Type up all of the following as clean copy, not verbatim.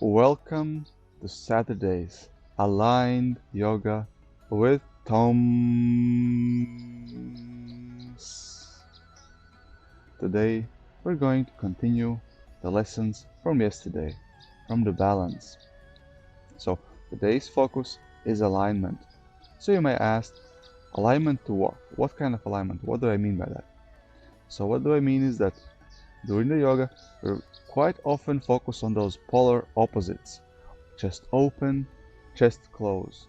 Welcome to Saturday's Aligned Yoga with Toms. Today we're going to continue the lessons from yesterday, from the balance. So today's focus is alignment. So you may ask, alignment to what? What kind of alignment? What do I mean by that? So what do I mean is that during the yoga, we're quite often focused on those polar opposites. Chest open, chest close.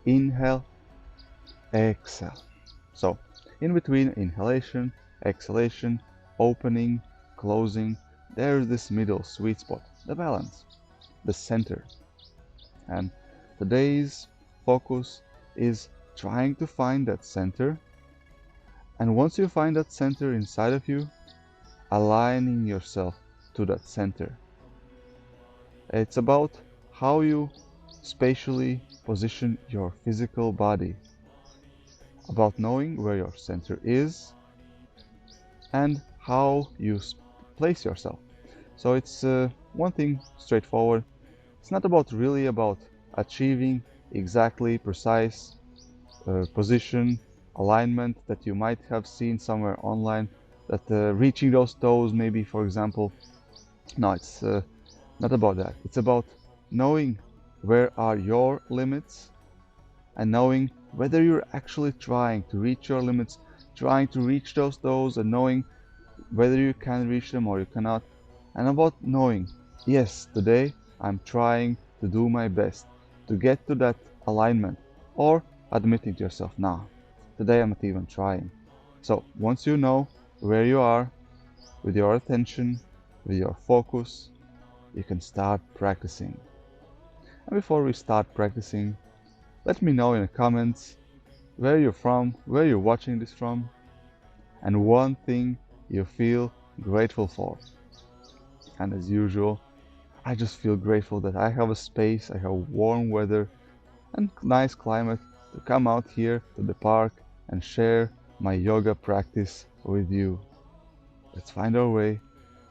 Inhale, exhale. So in between inhalation, exhalation, opening, closing, there's this middle sweet spot, the balance, the center. And today's focus is trying to find that center. And once you find that center inside of you, aligning yourself to that center. It's about how you spatially position your physical body, about knowing where your center is and how you place yourself. So it's one thing straightforward. It's not really about achieving exactly precise position, alignment that you might have seen somewhere online, that reaching those toes maybe, for example. No, it's not about that. It's about knowing where are your limits and knowing whether you're actually trying to reach your limits, trying to reach those toes, and knowing whether you can reach them or you cannot. And about knowing, yes, today I'm trying to do my best to get to that alignment, or admitting to yourself, nah, today I'm not even trying. So once you know where you are with your attention, with your focus, you can start practicing. And before we start practicing, let me know in the comments where you're from, where you're watching this from, and one thing you feel grateful for. And as usual, I just feel grateful that I have a space, I have warm weather and nice climate to come out here to the park and share my yoga practice with you. Let's find our way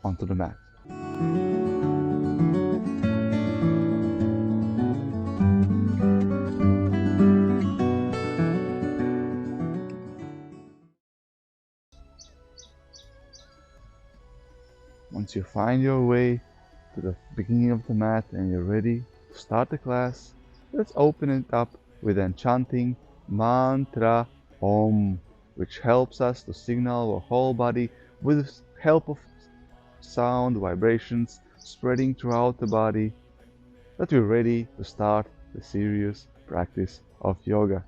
onto the mat. Once you find your way to the beginning of the mat and you're ready to start the class, let's open it up with an chanting mantra Om, which helps us to signal our whole body with the help of sound vibrations spreading throughout the body, that we're ready to start the serious practice of yoga.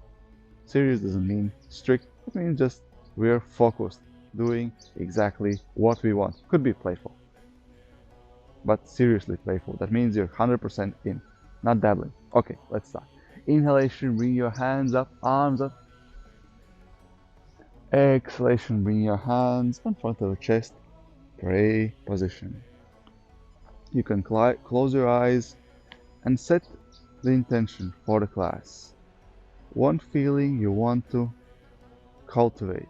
Serious doesn't mean strict, it means just we're focused, doing exactly what we want. Could be playful, but seriously playful. That means you're 100% in, not dabbling. Okay, let's start. Inhalation, bring your hands up, arms up. Exhalation, bring your hands in front of the chest, pray position. You can close your eyes and set the intention for the class. One feeling you want to cultivate.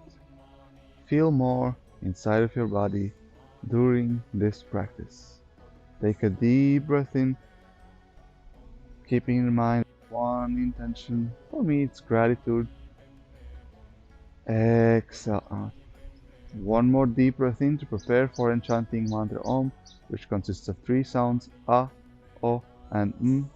Feel more inside of your body during this practice. Take a deep breath in, keeping in mind one intention. For me, it's gratitude. Exhale out. One more deep breath in to prepare for enchanting mantra Om, which consists of 3 sounds: A, O, and M.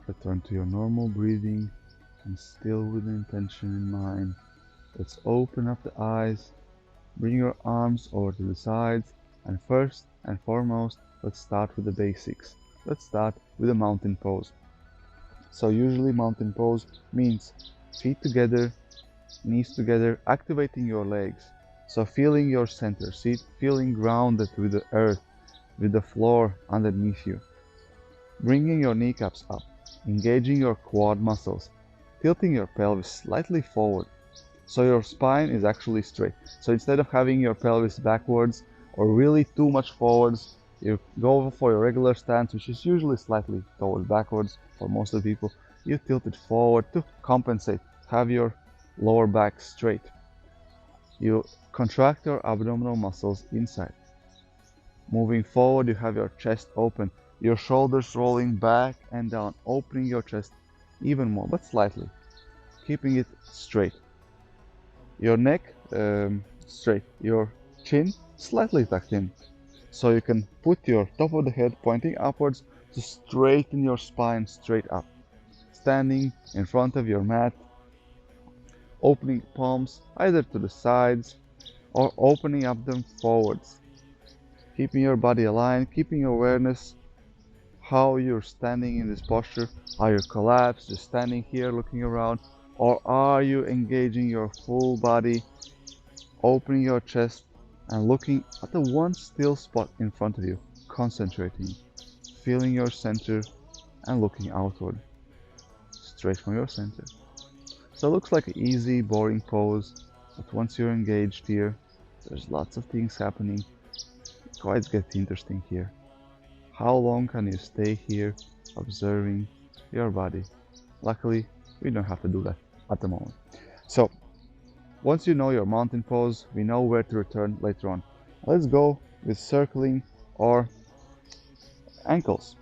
Return to your normal breathing and still with the intention in mind. Let's open up the eyes, bring your arms over to the sides, and first and foremost, let's start with the basics. Let's start with a mountain pose. So usually mountain pose means feet together, knees together, activating your legs. So feeling your center, feeling grounded with the earth, with the floor underneath you. Bringing your kneecaps up, engaging your quad muscles, tilting your pelvis slightly forward, so your spine is actually straight. So instead of having your pelvis backwards or really too much forwards, you go for your regular stance, which is usually slightly towards backwards for most of the people. You tilt it forward to compensate, have your lower back straight. You contract your abdominal muscles inside. Moving forward, you have your chest open, your shoulders rolling back and down, opening your chest even more, but slightly, keeping it straight. Your neck straight, your chin slightly tucked in, so you can put your top of the head pointing upwards to straighten your spine straight up. Standing in front of your mat, opening palms either to the sides or opening up them forwards. Keeping your body aligned, keeping your awareness how you're standing in this posture. Are you collapsed, just standing here looking around, or are you engaging your full body, opening your chest and looking at the one still spot in front of you, concentrating, feeling your center and looking outward, straight from your center. So it looks like an easy, boring pose, but once you're engaged here, there's lots of things happening. It quite gets interesting here. How long can you stay here observing your body? Luckily, we don't have to do that at the moment. So, once you know your mountain pose, we know where to return later on. Let's go with circling or ankles.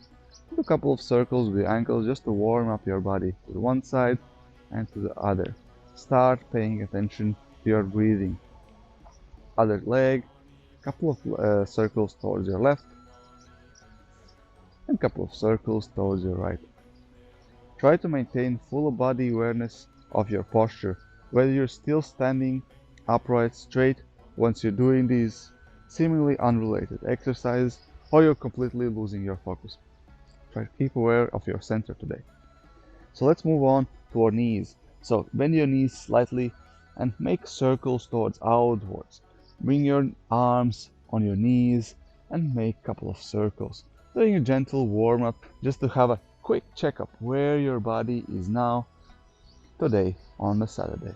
Do a couple of circles with ankles just to warm up your body to one side and to the other. Start paying attention to your breathing. Other leg, couple of circles towards your left, and a couple of circles towards your right. Try to maintain full body awareness of your posture, whether you're still standing upright straight once you're doing these seemingly unrelated exercises or you're completely losing your focus. Try to keep aware of your center today. So let's move on to our knees. So bend your knees slightly and make circles towards outwards. Bring your arms on your knees and make a couple of circles. Doing a gentle warm-up just to have a quick checkup where your body is now today on the Saturday.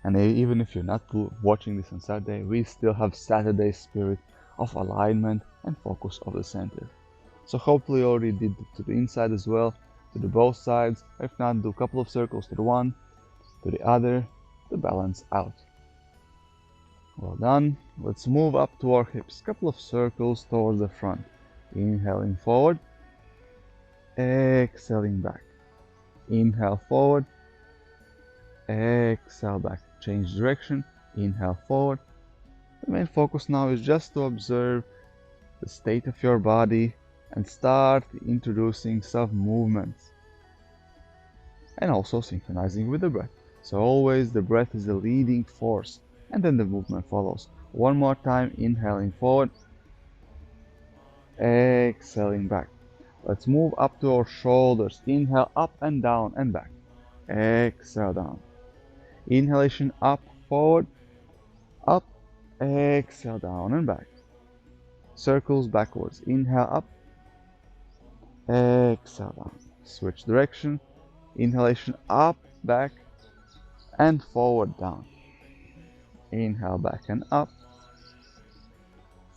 And even if you're not watching this on Saturday, we still have Saturday spirit of alignment and focus of the center. So hopefully you already did to the inside as well, to the both sides. If not, do a couple of circles to the one, to the other, to balance out. Well done. Let's move up to our hips. Couple of circles towards the front. Inhaling forward, exhaling back. Inhale forward, exhale back. Change direction, inhale forward. The main focus now is just to observe the state of your body and start introducing some movements. And also synchronizing with the breath. So always the breath is the leading force, and then the movement follows. One more time, inhaling forward, exhaling back. Let's move up to our shoulders. Inhale up and down and back. Exhale down. Inhalation up, forward, up, exhale down and back. Circles backwards. Inhale up, exhale down. Switch direction. Inhalation up, back, and forward down. Inhale back and up,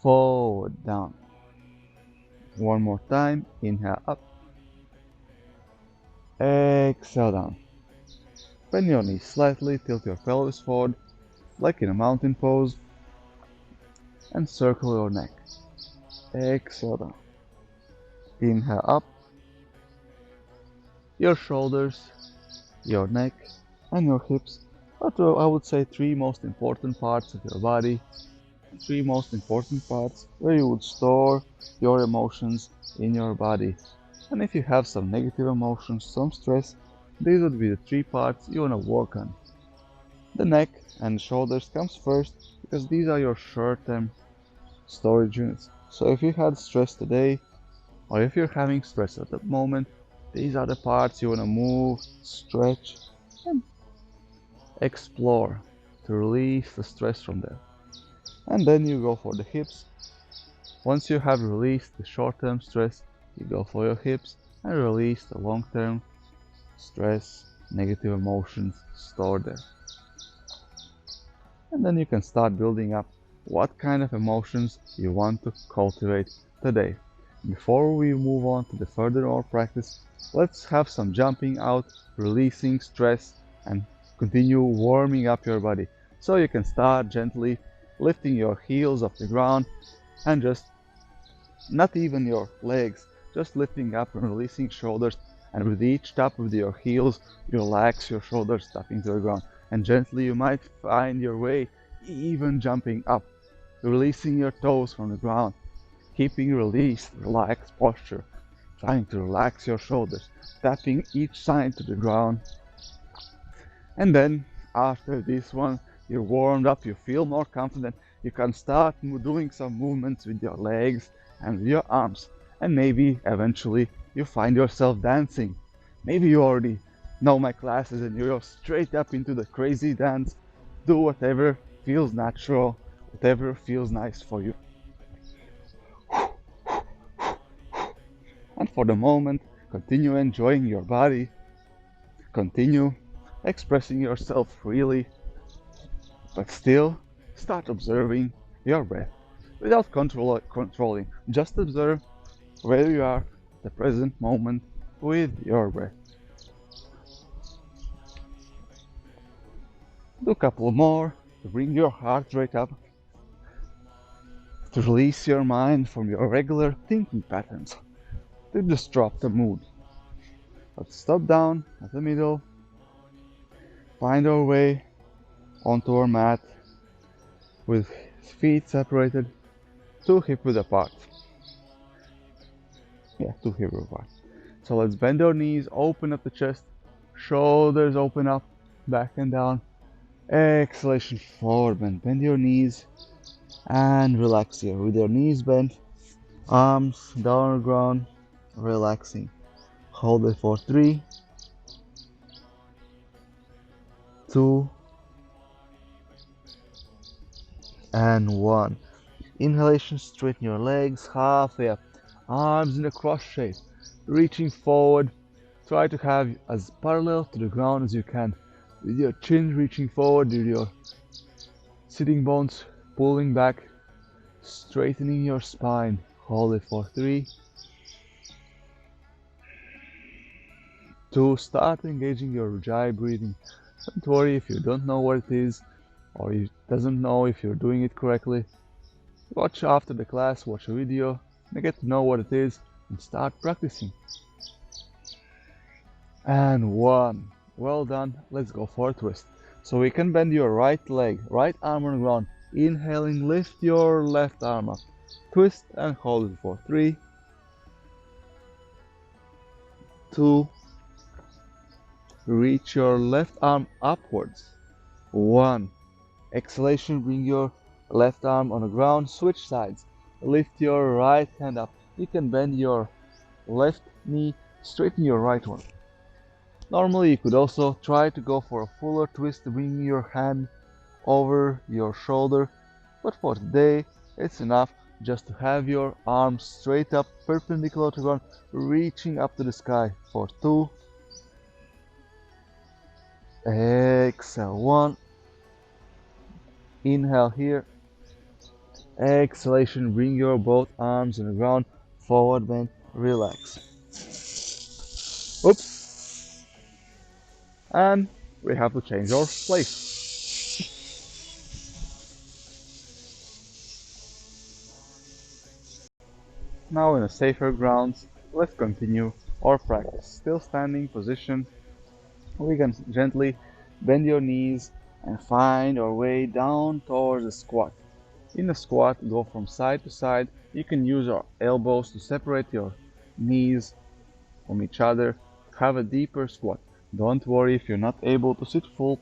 forward down. One more time. Inhale up, exhale down. Bend your knees slightly, tilt your pelvis forward like in a mountain pose, and circle your neck. Exhale down. Inhale up. Your shoulders, your neck, and your hips are, I would say, three most important parts of your body. Three most important parts where you would store your emotions in your body. And if you have some negative emotions, some stress, these would be the three parts you want to work on. The neck and shoulders comes first because these are your short-term storage units. So if you had stress today, or if you're having stress at the moment, these are the parts you want to move, stretch, and explore to release the stress from there. And then you go for the hips. Once you have released the short-term stress, you go for your hips and release the long-term stress, negative emotions stored there. And then you can start building up what kind of emotions you want to cultivate today. Before we move on to the further practice, let's have some jumping out, releasing stress, and continue warming up your body. So you can start gently lifting your heels off the ground and just not even your legs, just lifting up and releasing shoulders. And with each tap with your heels, you relax your shoulders tapping to the ground. And gently you might find your way even jumping up, releasing your toes from the ground, keeping released, relaxed posture, trying to relax your shoulders, tapping each side to the ground. And then after this one, you're warmed up, you feel more confident, you can start doing some movements with your legs and with your arms. And maybe eventually you find yourself dancing. Maybe you already know my classes and you're straight up into the crazy dance. Do whatever feels natural, whatever feels nice for you. And for the moment, continue enjoying your body, continue expressing yourself freely, but still start observing your breath without controlling. Just observe where you are at the present moment with your breath. Do a couple more to bring your heart rate up, to release your mind from your regular thinking patterns, to just drop the mood. Let's stop down at the middle, find our way onto our mat with feet separated, 2 hip width apart. Yeah, 2 hip width apart. So let's bend our knees, open up the chest, shoulders open up, back and down. Exhalation, forward bend. Bend your knees and relax here. With your knees bent, arms down on the ground, relaxing. Hold it for 3, 2, and 1. Inhalation, straighten your legs halfway up, arms in a cross shape, reaching forward. Try to have as parallel to the ground as you can, with your chin reaching forward, with your sitting bones pulling back, straightening your spine. Hold it for 3, 2, start engaging your Ujjayi breathing. Don't worry if you don't know what it is, or you doesn't know if you're doing it correctly. Watch after the class, watch a video, and get to know what it is, and start practicing. And 1. Well done. Let's go for a twist. So we can bend your right leg, right arm on the ground. Inhaling, lift your left arm up. Twist and hold it for 3, 2, reach your left arm upwards. 1. Exhalation, bring your left arm on the ground, switch sides. Lift your right hand up. You can bend your left knee, straighten your right one. Normally you could also try to go for a fuller twist, bringing your hand over your shoulder, but for today it's enough just to have your arms straight up, perpendicular to the ground, reaching up to the sky for 2. Exhale, 1. Inhale here. Exhalation, bring your both arms on the ground, forward bend, relax. Oops. And we have to change our place. Now in a safer grounds, let's continue our practice. Still standing position, we can gently bend your knees and find our way down towards a squat. In a squat, go from side to side. You can use your elbows to separate your knees from each other. Have a deeper squat. Don't worry if you're not able to sit full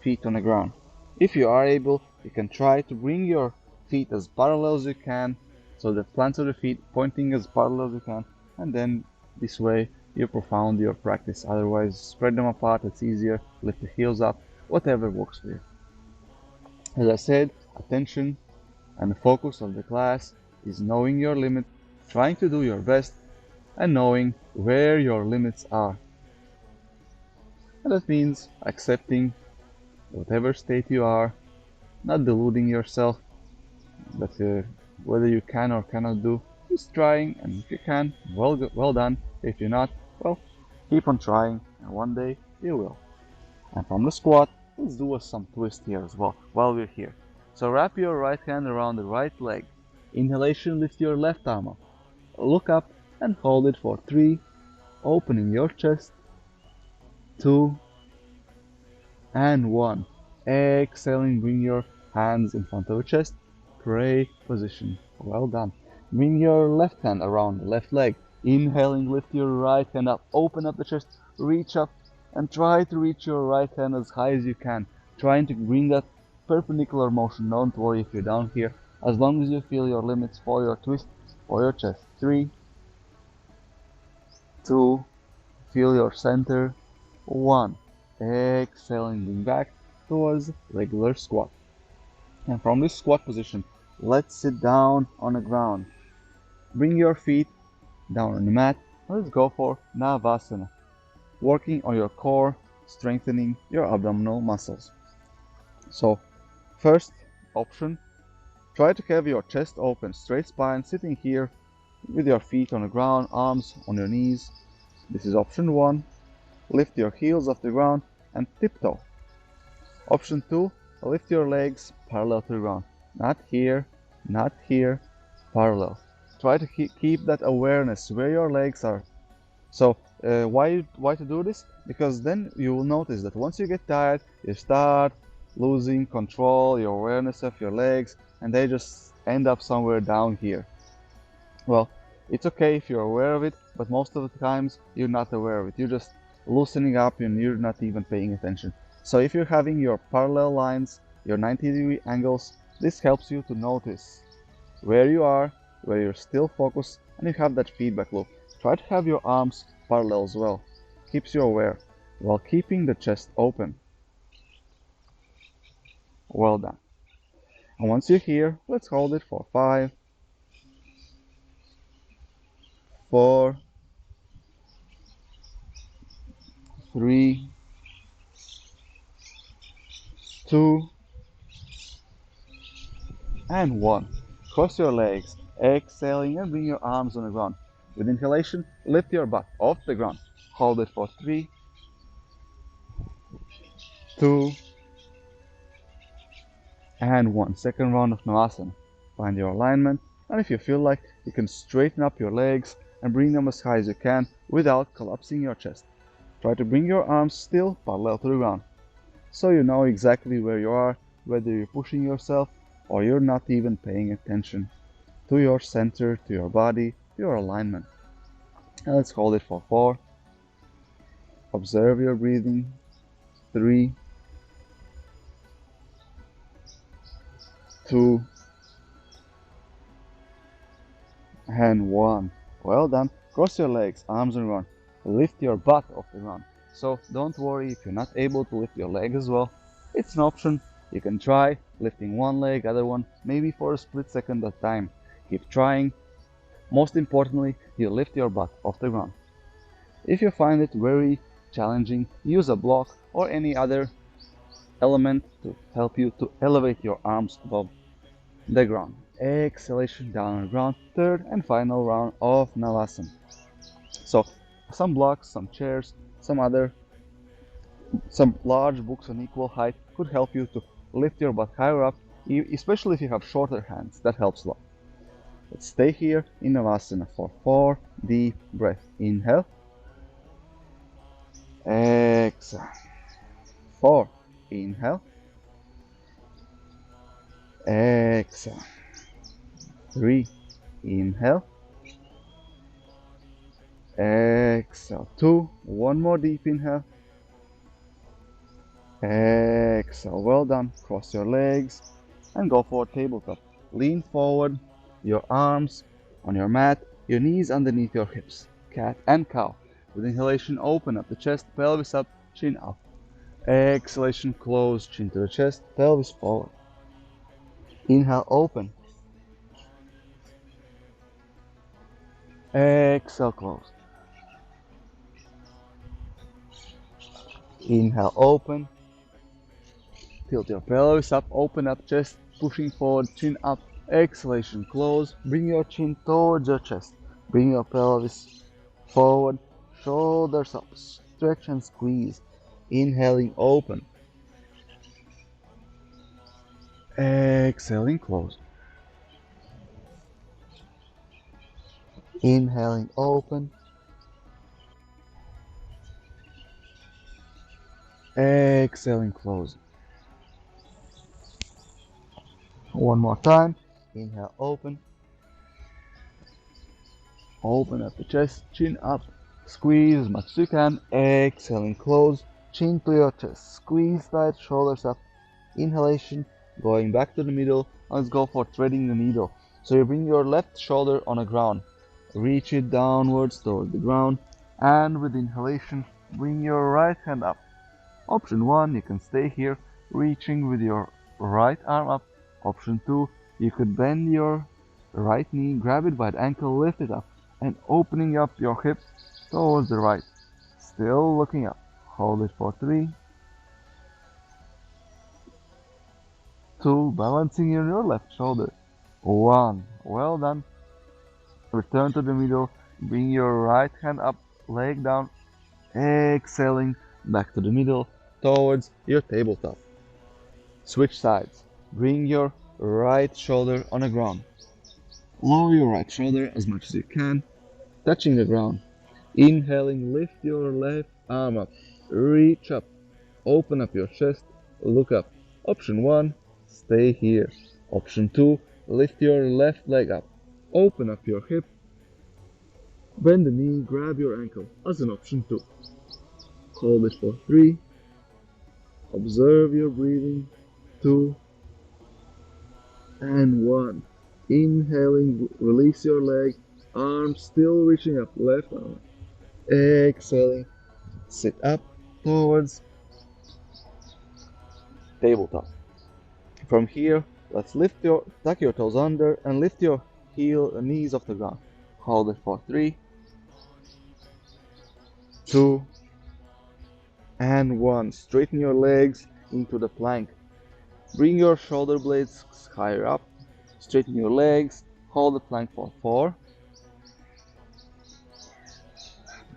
feet on the ground. If you are able, you can try to bring your feet as parallel as you can, so the plants of the feet pointing as parallel as you can, and then this way you profound your practice. Otherwise, spread them apart, it's easier, lift the heels up, whatever works for you. As I said, attention and the focus of the class is knowing your limit, trying to do your best, and knowing where your limits are. And that means accepting whatever state you are, not deluding yourself that whether you can or cannot do, just trying, and if you can, well done. If you're not, well, keep on trying, and one day you will. And from the squat, let's do some twist here as well while we're here. So wrap your right hand around the right leg. Inhalation, lift your left arm up. Look up and hold it for 3, opening your chest, 2, and 1. Exhaling, bring your hands in front of your chest. Pray position. Well done. Bring your left hand around the left leg. Inhaling, lift your right hand up. Open up the chest. Reach up and try to reach your right hand as high as you can. Trying to bring that perpendicular motion. Don't worry if you're down here. As long as you feel your limits for your twist or your chest. 3, 2, feel your center. 1. Exhaling, bring back towards regular squat. And from this squat position, let's sit down on the ground. Bring your feet down on the mat. Let's go for Navasana. Working on your core, strengthening your abdominal muscles. So, first option, try to have your chest open, straight spine, sitting here with your feet on the ground, arms on your knees. This is option 1. Lift your heels off the ground and tiptoe. Option 2, lift your legs parallel to the ground. Not here, not here, parallel. Try to keep that awareness where your legs are. So why to do this? Because then you will notice that once you get tired, you start losing control, your awareness of your legs, and they just end up somewhere down here. Well, it's okay if you're aware of it, but most of the times you're not aware of it. You're just loosening up and you're not even paying attention. So if you're having your parallel lines, your 90-degree angles, this helps you to notice where you are, where you're still focused, and you have that feedback loop. Try to have your arms parallel as well. Keeps you aware while keeping the chest open. Well done. And once you're here, let's hold it for 5, 4, 3, 2, and 1. Cross your legs, exhaling and bring your arms on the ground. With inhalation, lift your butt off the ground. Hold it for 3, 2, and 1. Second round of Navasana. Find your alignment, and if you feel like, you can straighten up your legs and bring them as high as you can without collapsing your chest. Try to bring your arms still parallel to the ground, so you know exactly where you are, whether you're pushing yourself or you're not even paying attention to your center, to your body, to your alignment. And let's hold it for 4. Observe your breathing. 3, 2, and 1. Well done. Cross your legs, arms on the ground. Lift your butt off the ground. So don't worry if you're not able to lift your leg as well. It's an option. You can try lifting one leg, other one, maybe for a split second at a time. Keep trying. Most importantly, you lift your butt off the ground. If you find it very challenging, use a block or any other element to help you to elevate your arms above the ground. Exhalation down on the ground. Third and final round of Navasana. So some blocks, some chairs, some large books on equal height could help you to lift your butt higher up, especially if you have shorter hands. That helps a lot. Let's stay here in Navasana for 4 deep breaths. Inhale. Exhale. 4. Inhale. Exhale. 3. Inhale. Exhale. 2. One more deep inhale. Exhale. Well done. Cross your legs and go for tabletop. Lean forward, your arms on your mat, your knees underneath your hips. Cat and cow. With inhalation, open up the chest, pelvis up, chin up. Exhalation, close, chin to the chest, pelvis forward. Inhale, open. Exhale, close. Inhale, open. Tilt your pelvis up, open up chest, pushing forward, chin up. Exhalation, close. Bring your chin towards your chest. Bring your pelvis forward, shoulders up. Stretch and squeeze. Inhaling, open. Exhaling, close. Inhaling, open. Exhaling, close. One more time. Inhale, open. Open up the chest, chin up. Squeeze as much as you can. Exhaling, close. Chin to your chest. Squeeze tight, shoulders up. Inhalation, going back to the middle. Let's go for threading the needle. So you bring your left shoulder on the ground. Reach it downwards toward the ground. And with inhalation, bring your right hand up. Option 1, you can stay here, reaching with your right arm up. Option 2, you could bend your right knee, grab it by the ankle, lift it up, and opening up your hip towards the right. Still looking up. Hold it for 3, 2, balancing in your left shoulder. 1, well done. Return to the middle, bring your right hand up, leg down, exhaling, back to the middle, towards your tabletop. Switch sides. Bring your right shoulder on the ground. Lower your right shoulder as much as you can, touching the ground. Inhaling, lift your left arm up. Reach up. Open up your chest. Look up. Option 1, stay here. Option 2, lift your left leg up. Open up your hip. Bend the knee, grab your ankle as an option 2. Hold it for 3. Observe your breathing. 2 and 1. Inhaling, release your leg. Arms still reaching up. Left arm. Exhaling, sit up towards tabletop. From here, let's tuck your toes under and lift your knees off the ground. Hold it for 3, 2, and 1. Straighten your legs into the plank. Bring your shoulder blades higher up. Straighten your legs. Hold the plank for 4,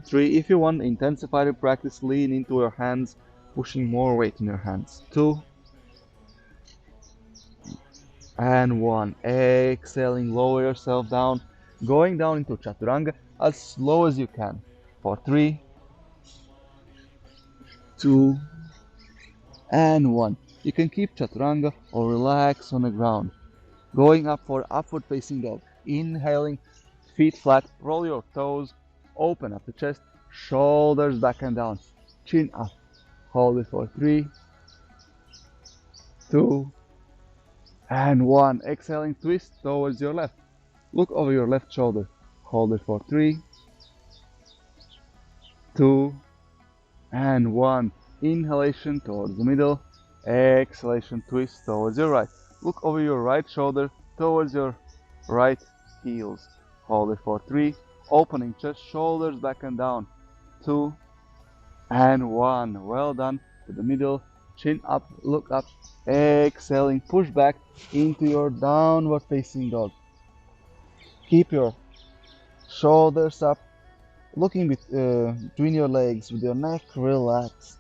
3. If you want to intensify the practice, lean into your hands, pushing more weight in your hands. 2 and 1. Exhaling, lower yourself down, going down into chaturanga as slow as you can. For 3, 2, and 1. You can keep chaturanga or relax on the ground. Going up for upward facing dog. Inhaling, feet flat, roll your toes, open up the chest, shoulders back and down, chin up. Hold it for 3, 2, and 1. Exhaling, twist towards your left. Look over your left shoulder. Hold it for 3, 2, and 1. Inhalation towards the middle. Exhalation, twist towards your right. Look over your right shoulder towards your right heels. Hold it for 3. Opening chest, shoulders back and down. 2 and 1. Well done. To the middle. Chin up, look up. Exhaling, push back into your downward facing dog. Keep your shoulders up, looking between your legs with your neck relaxed.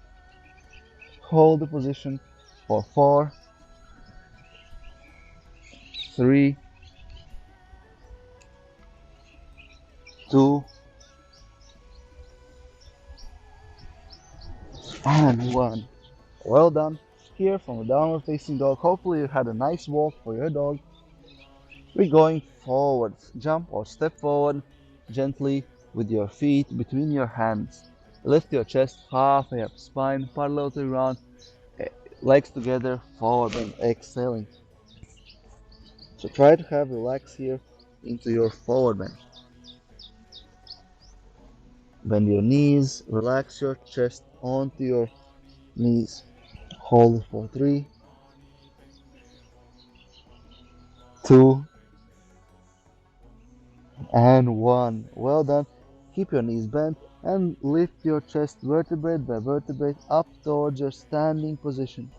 Hold the position for 4, 3, 2, and 1. Well done. Here from the downward facing dog. Hopefully you had a nice walk for your dog. We're going forward. Jump or step forward gently with your feet between your hands. Lift your chest halfway up, spine parallel to the ground, legs together, forward and exhaling. So try to have relax here into your forward bend. Bend your knees, relax your chest onto your knees. Hold it for 3, 2, and 1. Well done. Keep your knees bent, and lift your chest vertebrae by vertebrae up towards your standing position.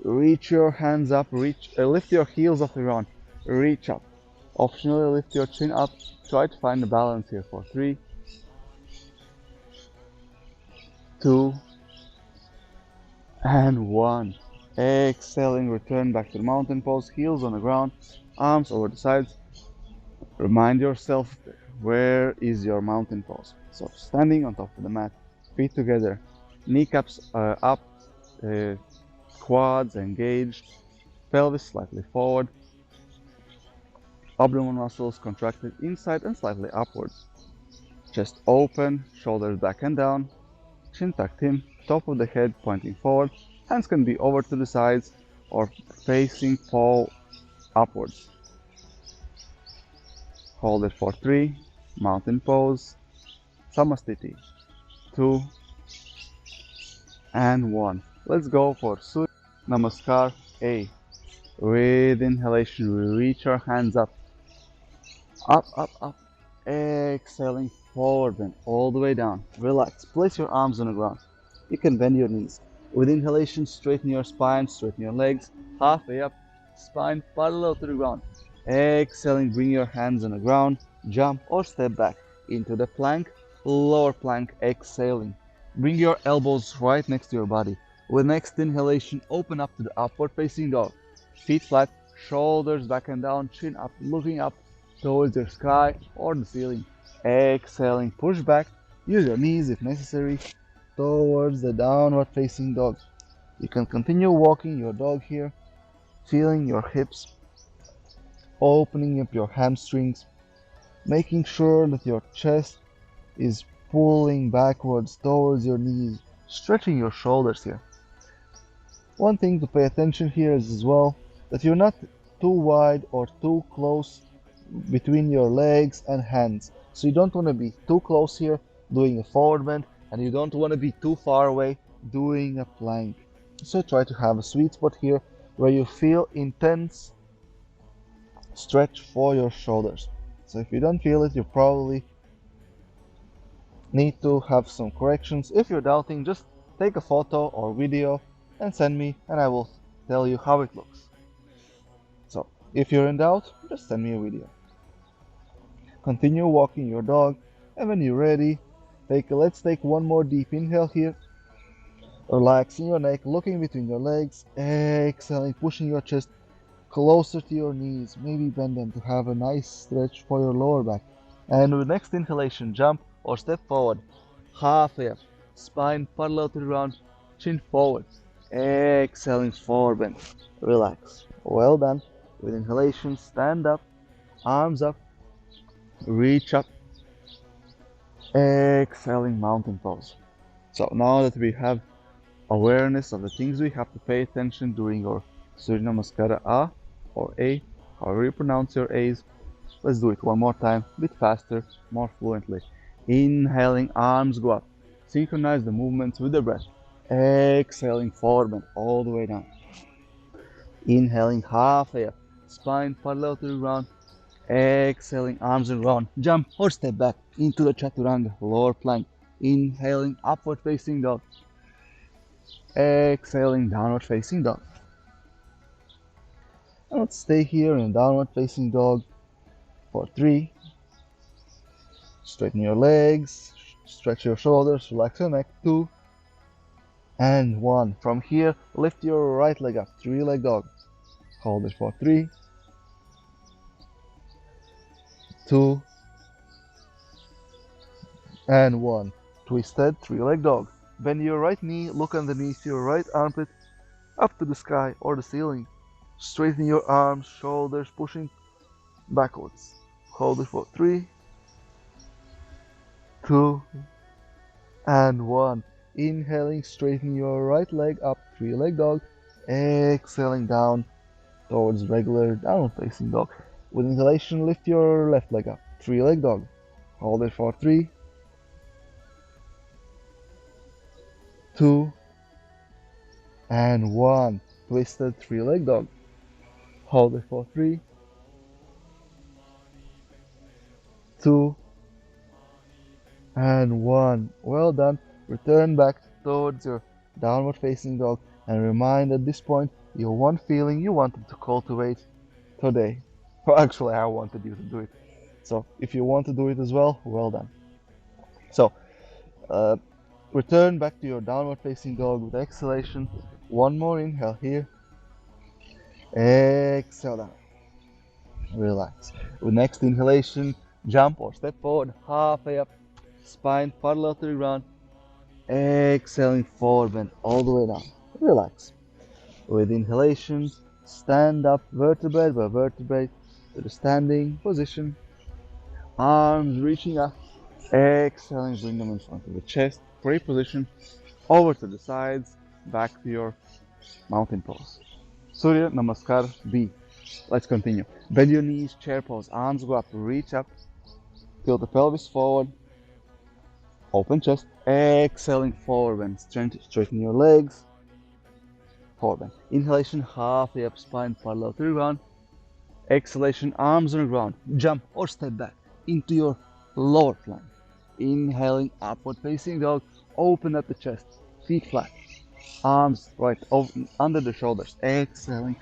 Reach your hands up, lift your heels off the ground, reach up. Optionally lift your chin up, try to find a balance here for 3, 2, and 1. Exhaling, return back to the mountain pose, heels on the ground, arms over the sides. Remind yourself where is your mountain pose. So standing on top of the mat, feet together, kneecaps up, uh, quads engaged, pelvis slightly forward, abdominal muscles contracted inside and slightly upwards. Chest open, shoulders back and down, chin tucked in, top of the head pointing forward. Hands can be over to the sides or facing paw upwards. Hold it for 3, mountain pose, Samastiti, 2, and 1. Let's go for Surya Namaskar A. With inhalation, we reach our hands up, up, up, up. Exhaling forward and all the way down. Relax. Place your arms on the ground. You can bend your knees. With inhalation, straighten your spine, straighten your legs. Halfway up, spine parallel to the ground. Exhaling, bring your hands on the ground. Jump or step back into the plank, lower plank. Exhaling. Bring your elbows right next to your body. With next inhalation, open up to the upward facing dog. Feet flat, shoulders back and down, chin up, looking up towards your sky or the ceiling. Exhaling, push back, use your knees if necessary, towards the downward facing dog. You can continue walking your dog here, feeling your hips, opening up your hamstrings, making sure that your chest is pulling backwards towards your knees, stretching your shoulders here. One thing to pay attention here is as well that you're not too wide or too close between your legs and hands. So you don't want to be too close here doing a forward bend, and you don't want to be too far away doing a plank. So try to have a sweet spot here where you feel intense stretch for your shoulders. So if you don't feel it, you probably need to have some corrections. If you're doubting, just take a photo or video and send me, and I will tell you how it looks. So if you're in doubt, just send me a video. Continue walking your dog, and when you're ready, let's take one more deep inhale here. Relaxing your neck, looking between your legs, exhaling, pushing your chest closer to your knees, maybe bend them to have a nice stretch for your lower back. And with next inhalation, jump or step forward, halfway up, spine parallel to the ground, chin forward, exhaling forward bend, relax. Well done. With inhalation, stand up, arms up, reach up, exhaling mountain pose. So now that we have awareness of the things we have to pay attention during our Surya Namaskara A or A, however you pronounce your A's, let's do it one more time, a bit faster, more fluently. Inhaling, arms go up, synchronize the movements with the breath. Exhaling forward bend all the way down. Inhaling halfway up, spine parallel to the ground. Exhaling, arms on ground, jump or step back into the chaturanga, lower plank. Inhaling, upward facing dog. Exhaling, downward facing dog. And let's stay here in downward facing dog for 3. Straighten your legs, stretch your shoulders, relax your neck. 2 and 1. From here, lift your right leg up, 3-leg dog. Hold it for 3, 2, and 1. Twisted 3-leg dog. Bend your right knee, look underneath your right armpit, up to the sky or the ceiling. Straighten your arms, shoulders, pushing backwards. Hold it for 3, 2, and 1. Inhaling, straighten your right leg up, 3-leg dog. Exhaling down towards regular downward facing dog. With inhalation, lift your left leg up, 3-leg dog. Hold it for 3, 2, and 1. Twisted 3-leg dog. Hold it for 3, 2, and 1. Well done. Return back towards your downward facing dog and remind at this point your one feeling you wanted to cultivate today. Well, actually, I wanted you to do it. So if you want to do it as well, well done. So uh, return back to your downward facing dog with exhalation. One more inhale here. Exhale down. Relax. With next inhalation, jump or step forward, halfway up, spine parallel to the ground. Exhaling forward, bend all the way down. Relax. With inhalation, stand up vertebrae by vertebrae to the standing position. Arms reaching up. Exhaling, bring them in front of the chest. Great position. Over to the sides, back to your mountain pose. Surya Namaskar B. Let's continue. Bend your knees, chair pose. Arms go up, reach up. Tilt the pelvis forward. Open chest. Exhaling forward bend. Straighten your legs. Forward bend. Inhalation, halfway up, spine parallel to the ground. Exhalation, arms on the ground. Jump or step back into your lower plank. Inhaling, upward facing dog. Open up the chest. Feet flat. Arms right over, under the shoulders. Exhaling,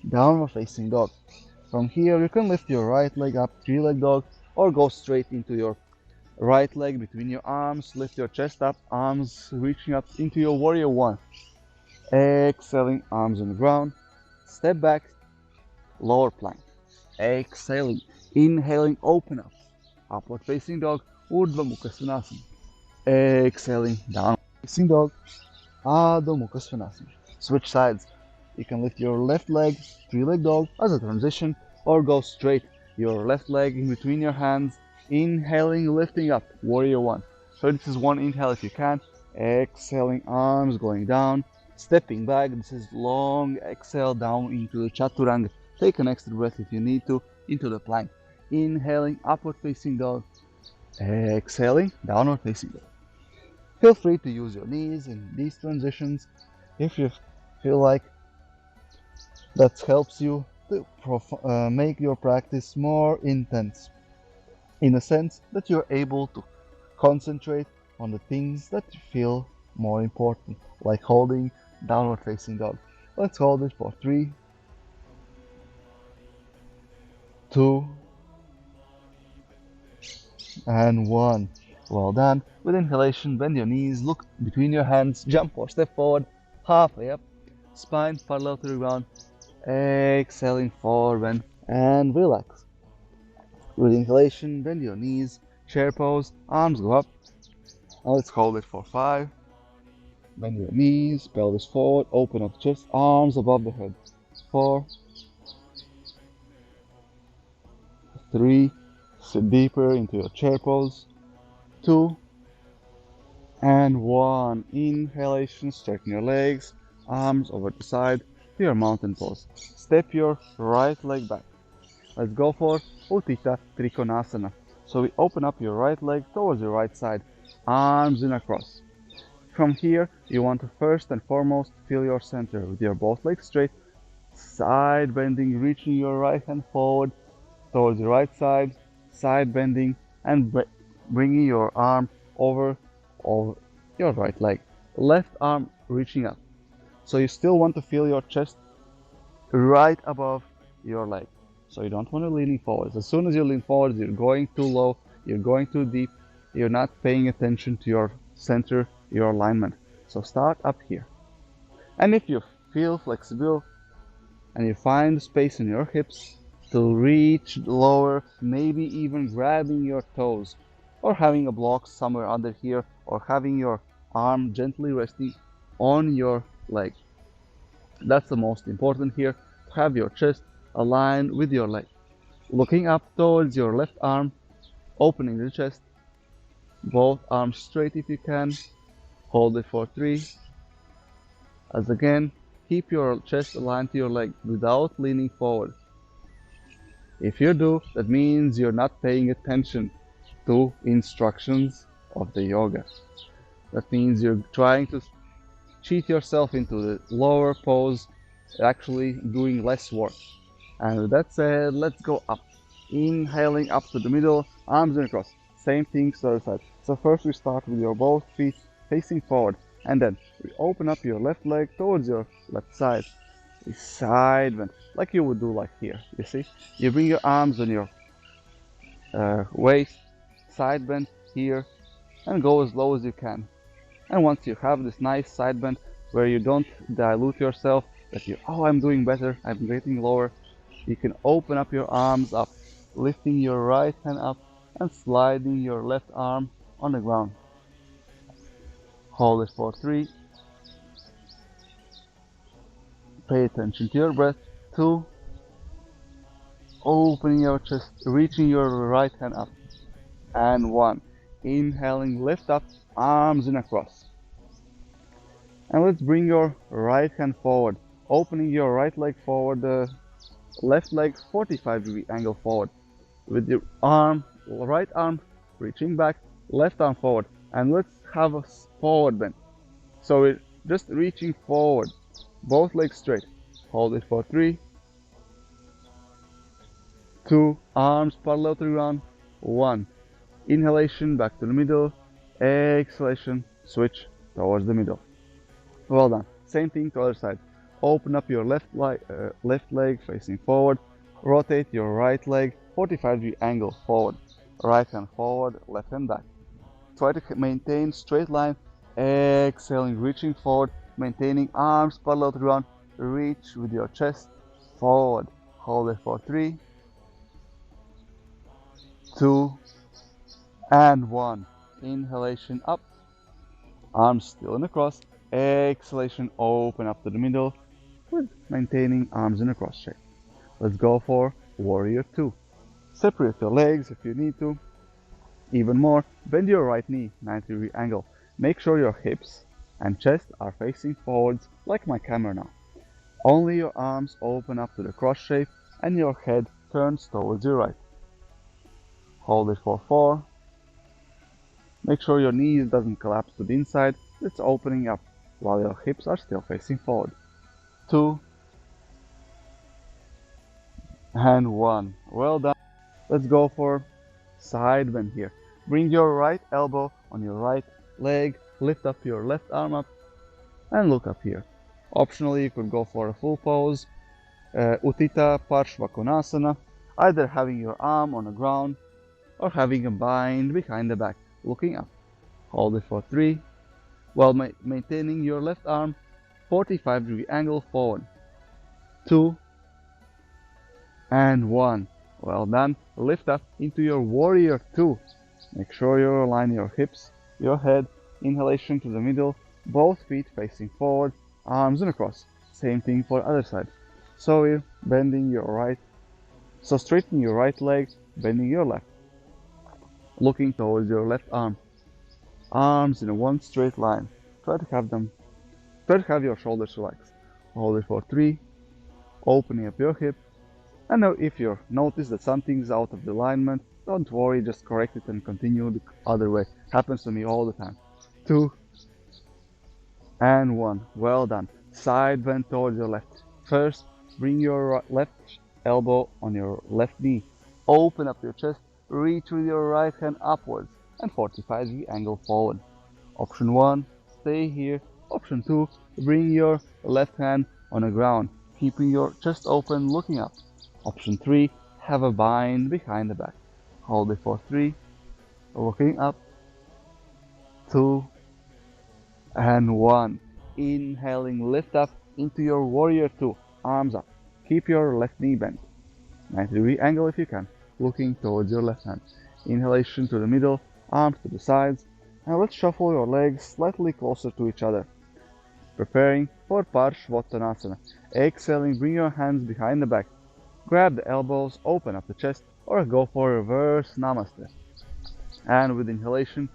downward facing dog. From here, you can lift your right leg up, three-leg dog, or go straight into your right leg between your arms. Lift your chest up, arms reaching up into your warrior one. Exhaling, arms on the ground. Step back, lower plank. Exhaling, inhaling, open up. Upward facing dog, Urdhva Mukha Svanasana. Exhaling, downward facing dog, Adho Mukha Svanasana. Switch sides. You can lift your left leg, three-leg dog as a transition, or go straight. Your left leg in between your hands, inhaling, lifting up, warrior one. So this is one inhale if you can. Exhaling, arms going down, stepping back. This is long exhale down into the chaturanga. Take an extra breath if you need to, into the plank. Inhaling, upward facing dog. Exhaling, downward facing dog. Feel free to use your knees in these transitions if you feel like that helps you to make your practice more intense, in a sense that you're able to concentrate on the things that you feel more important, like holding downward facing dog. Let's hold it for 3, 2, and 1. Well done. With inhalation, bend your knees, look between your hands, jump or step forward, halfway up, spine parallel to the ground. Exhaling forward, bend, and relax. With inhalation, bend your knees, chair pose, arms go up. Now let's hold it for 5. Bend your knees, pelvis forward, open up chest, arms above the head. 4, 3, sit deeper into your chair pose. 2, and 1. Inhalation, straighten your legs, arms over the side to your mountain pose. Step your right leg back. Let's go for Uttita Trikonasana. So we open up your right leg towards your right side, arms in across. From here, you want to first and foremost feel your center with your both legs straight, side bending, reaching your right hand forward towards the right side, side bending, and bringing your arm over your right leg. Left arm reaching up. So you still want to feel your chest right above your leg. So you don't want to lean forward. As soon as you lean forward, you're going too low, you're going too deep, you're not paying attention to your center, your alignment. So start up here. And if you feel flexible and you find space in your hips to reach lower, maybe even grabbing your toes or having a block somewhere under here, or having your arm gently resting on your leg. That's the most important here, to have your chest aligned with your leg. Looking up towards your left arm, opening the chest, both arms straight if you can. Hold it for 3. As again, keep your chest aligned to your leg without leaning forward. If you do, that means you're not paying attention to instructions of the yoga. That means you're trying to cheat yourself into the lower pose, actually doing less work. And with that said, let's go up. Inhaling up to the middle, arms and across. Same thing, to the other side. So first we start with your both feet facing forward, and then we open up your left leg towards your left side. We side bend, like you would do like here, you see? You bring your arms on your waist, side bend here, and go as low as you can. And once you have this nice side bend where you don't dilute yourself, that you, oh, I'm doing better, I'm getting lower, you can open up your arms up, lifting your right hand up and sliding your left arm on the ground. Hold it for 3. Pay attention to your breath. 2. Opening your chest, reaching your right hand up. And 1. Inhaling, lift up, arms in across. And let's bring your right hand forward, opening your right leg forward, the left leg 45-degree angle forward. With your right arm reaching back, left arm forward. And let's have a forward bend. So we're just reaching forward, both legs straight. Hold it for 3, 2, arms parallel to the ground, 1. Inhalation, back to the middle. Exhalation, switch towards the middle. Well done. Same thing to other side. Open up your left leg facing forward. Rotate your right leg 45-degree angle forward. Right hand forward, left hand back. Try to maintain straight line. Exhaling, reaching forward, maintaining arms parallel to the ground. Reach with your chest forward. Hold it for 3, 2, and 1. Inhalation up, arms still in a cross. Exhalation, open up to the middle with maintaining arms in a cross shape. Let's go for Warrior 2. Separate your legs if you need to. Even more, bend your right knee 90-degree angle. Make sure your hips and chest are facing forwards like my camera now. Only your arms open up to the cross shape and your head turns towards your right. Hold it for 4. Make sure your knees doesn't collapse to the inside, it's opening up while your hips are still facing forward. 2 and 1. Well done. Let's go for side bend here. Bring your right elbow on your right leg, lift up your left arm up and look up here. Optionally, you could go for a full pose, Uttita Parshva Konasana, either having your arm on the ground or having a bind behind the back, looking up. Hold it for 3, while maintaining your left arm 45-degree angle forward. 2 and 1. Well done. Lift up into your Warrior 2. Make sure you align your hips, your head, inhalation to the middle, both feet facing forward, arms in a cross. Same thing for other side. So we're bending your right, so straighten your right leg, bending your left, looking towards your left arm. Arms in one straight line. Try to have your shoulders relaxed. Hold it for 3, opening up your hip. And now if you notice that something's out of alignment, don't worry, just correct it and continue the other way. Happens to me all the time. 2 and 1. Well done. Side bend towards your left. First, bring your left elbow on your left knee. Open up your chest, reach with your right hand upwards and 45-degree angle forward. Option 1, stay here. Option 2, bring your left hand on the ground, keeping your chest open, looking up. Option 3, have a bind behind the back. Hold it for 3, looking up. 2 and 1. Inhaling, lift up into your Warrior 2. Arms up. Keep your left knee bent. 90-degree angle if you can, looking towards your left hand. Inhalation to the middle, arms to the sides. Now let's shuffle your legs slightly closer to each other. Preparing for Parshvottanasana. Exhaling, bring your hands behind the back. Grab the elbows, open up the chest, or go for reverse Namaste. And with inhalation,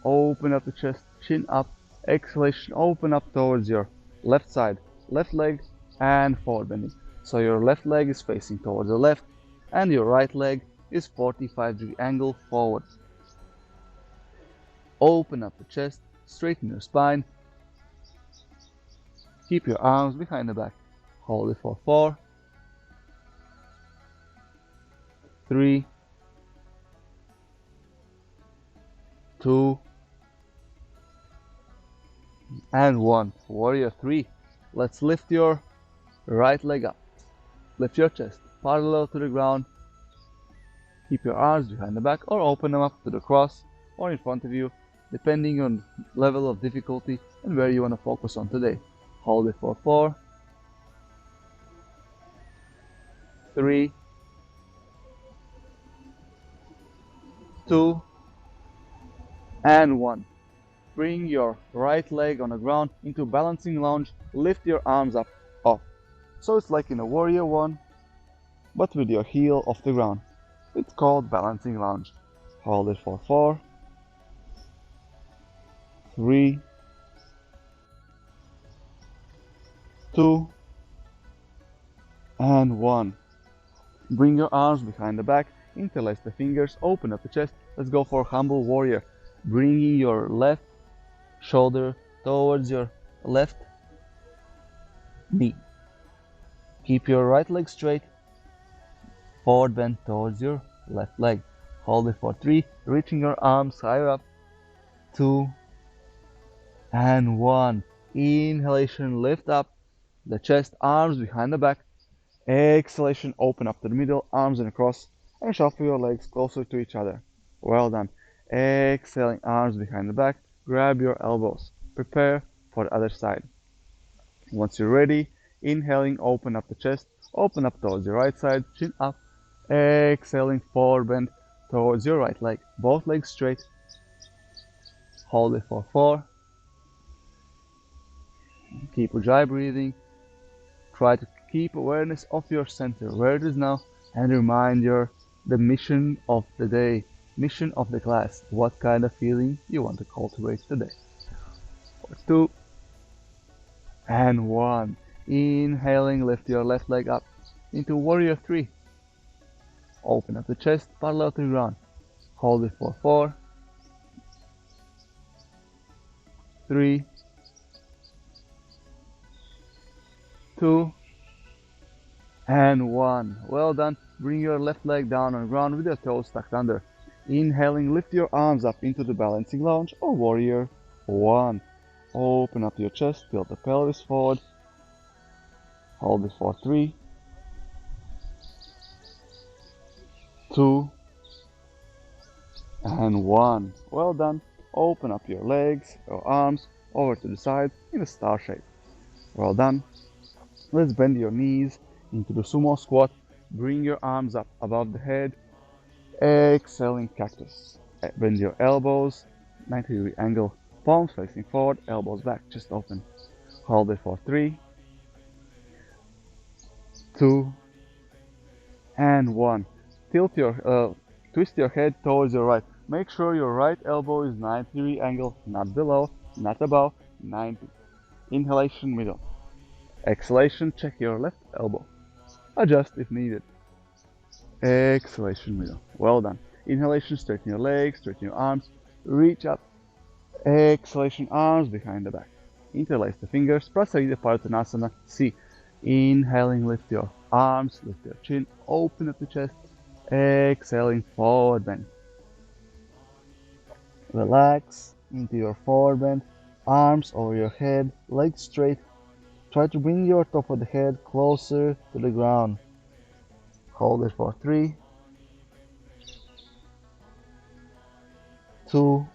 open up the chest, chin up. Exhalation, open up towards your left side, left leg, and forward bending. So your left leg is facing towards the left, and your right leg is 45-degree angle forward. Open up the chest, straighten your spine. Keep your arms behind the back. Hold it for 4, 3, 2, and 1. Warrior 3. Let's lift your right leg up. Lift your chest parallel to the ground. Keep your arms behind the back or open them up to the cross or in front of you, depending on level of difficulty and where you want to focus on today. Hold it for 4, 3, 2, and 1. Bring your right leg on the ground into balancing lunge. Lift your arms up off. So it's like in a warrior 1, but with your heel off the ground. It's called balancing lunge. Hold it for 4, 3, 2, and 1. Bring your arms behind the back, interlace the fingers, open up the chest. Let's go for humble warrior. Bringing your left shoulder towards your left knee. Keep your right leg straight, forward bend towards your left leg. Hold it for 3, reaching your arms higher up, 2, and 1. Inhalation, lift up the chest, arms behind the back. Exhalation, open up to the middle, arms and across, and shuffle your legs closer to each other. Well done. Exhaling, arms behind the back, grab your elbows. Prepare for the other side. Once you're ready, inhaling, open up the chest, open up towards your right side, chin up. Exhaling, forward bend towards your right leg, both legs straight. Hold it for 4. Keep Ujjayi breathing. Try to keep awareness of your center, where it is now, and remind the mission of the day, mission of the class, what kind of feeling you want to cultivate today. For 2, and 1. Inhaling, lift your left leg up into warrior 3. Open up the chest, parallel to the ground. Hold it for 4, 3, 2, and 1. Well done. Bring your left leg down on the ground with your toes tucked under. Inhaling, lift your arms up into the balancing lunge or warrior 1. Open up your chest, tilt the pelvis forward. Hold it for 3, 2, and 1. Well done. Open up your legs, your arms over to the side in a star shape. Well done. Let's bend your knees into the sumo squat. Bring your arms up above the head. Exhaling, cactus. Bend your elbows, 90-degree angle. Palms facing forward, elbows back, chest open. Hold it for 3, 2, and 1. Twist your head towards your right. Make sure your right elbow is 90-degree angle, not below, not above, 90. Inhalation, middle. Exhalation, check your left elbow. Adjust if needed. Exhalation, middle. Well done. Inhalation, straighten your legs, straighten your arms, reach up. Exhalation, arms behind the back. Interlace the fingers, Prasarita Partanasana C. Inhaling, lift your arms, lift your chin, open up the chest. Exhaling, forward bend. Relax into your forward bend, arms over your head, legs straight. Try to bring your top of the head closer to the ground. Hold it for 3, 2,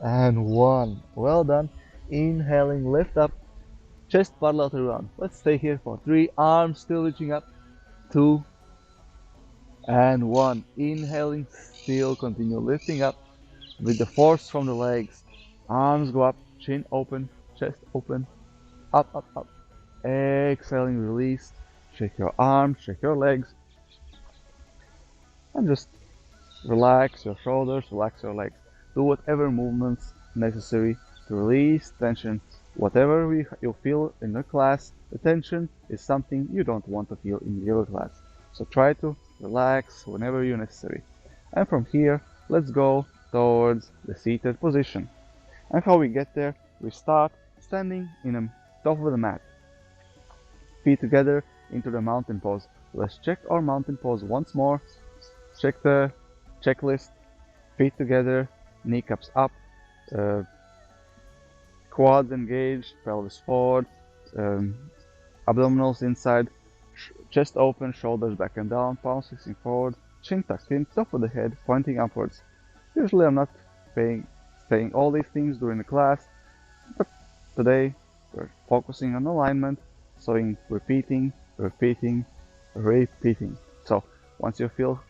and 1. Well done. Inhaling, lift up, chest parallel to the ground. Let's stay here for 3, arms still reaching up, 2, and 1. Inhaling, still continue lifting up with the force from the legs. Arms go up, chin open, chest open, up, up, up. Exhaling, release. Shake your arms, shake your legs, and just relax your shoulders, relax your legs. Do whatever movements necessary to release tension. Whatever you feel in the class, the tension is something you don't want to feel in your class. So try to relax whenever you're necessary. And from here, let's go towards the seated position. And how we get there, we start standing in the top of the mat. Feet together into the mountain pose. Let's check our mountain pose once more. Check the checklist: feet together, kneecaps up, quads engaged, pelvis forward, abdominals inside, chest open, shoulders back and down, palms facing forward, chin tucked in, top of the head pointing upwards. Usually I'm not saying all these things during the class, but today we're focusing on alignment, so in repeating. So once you feel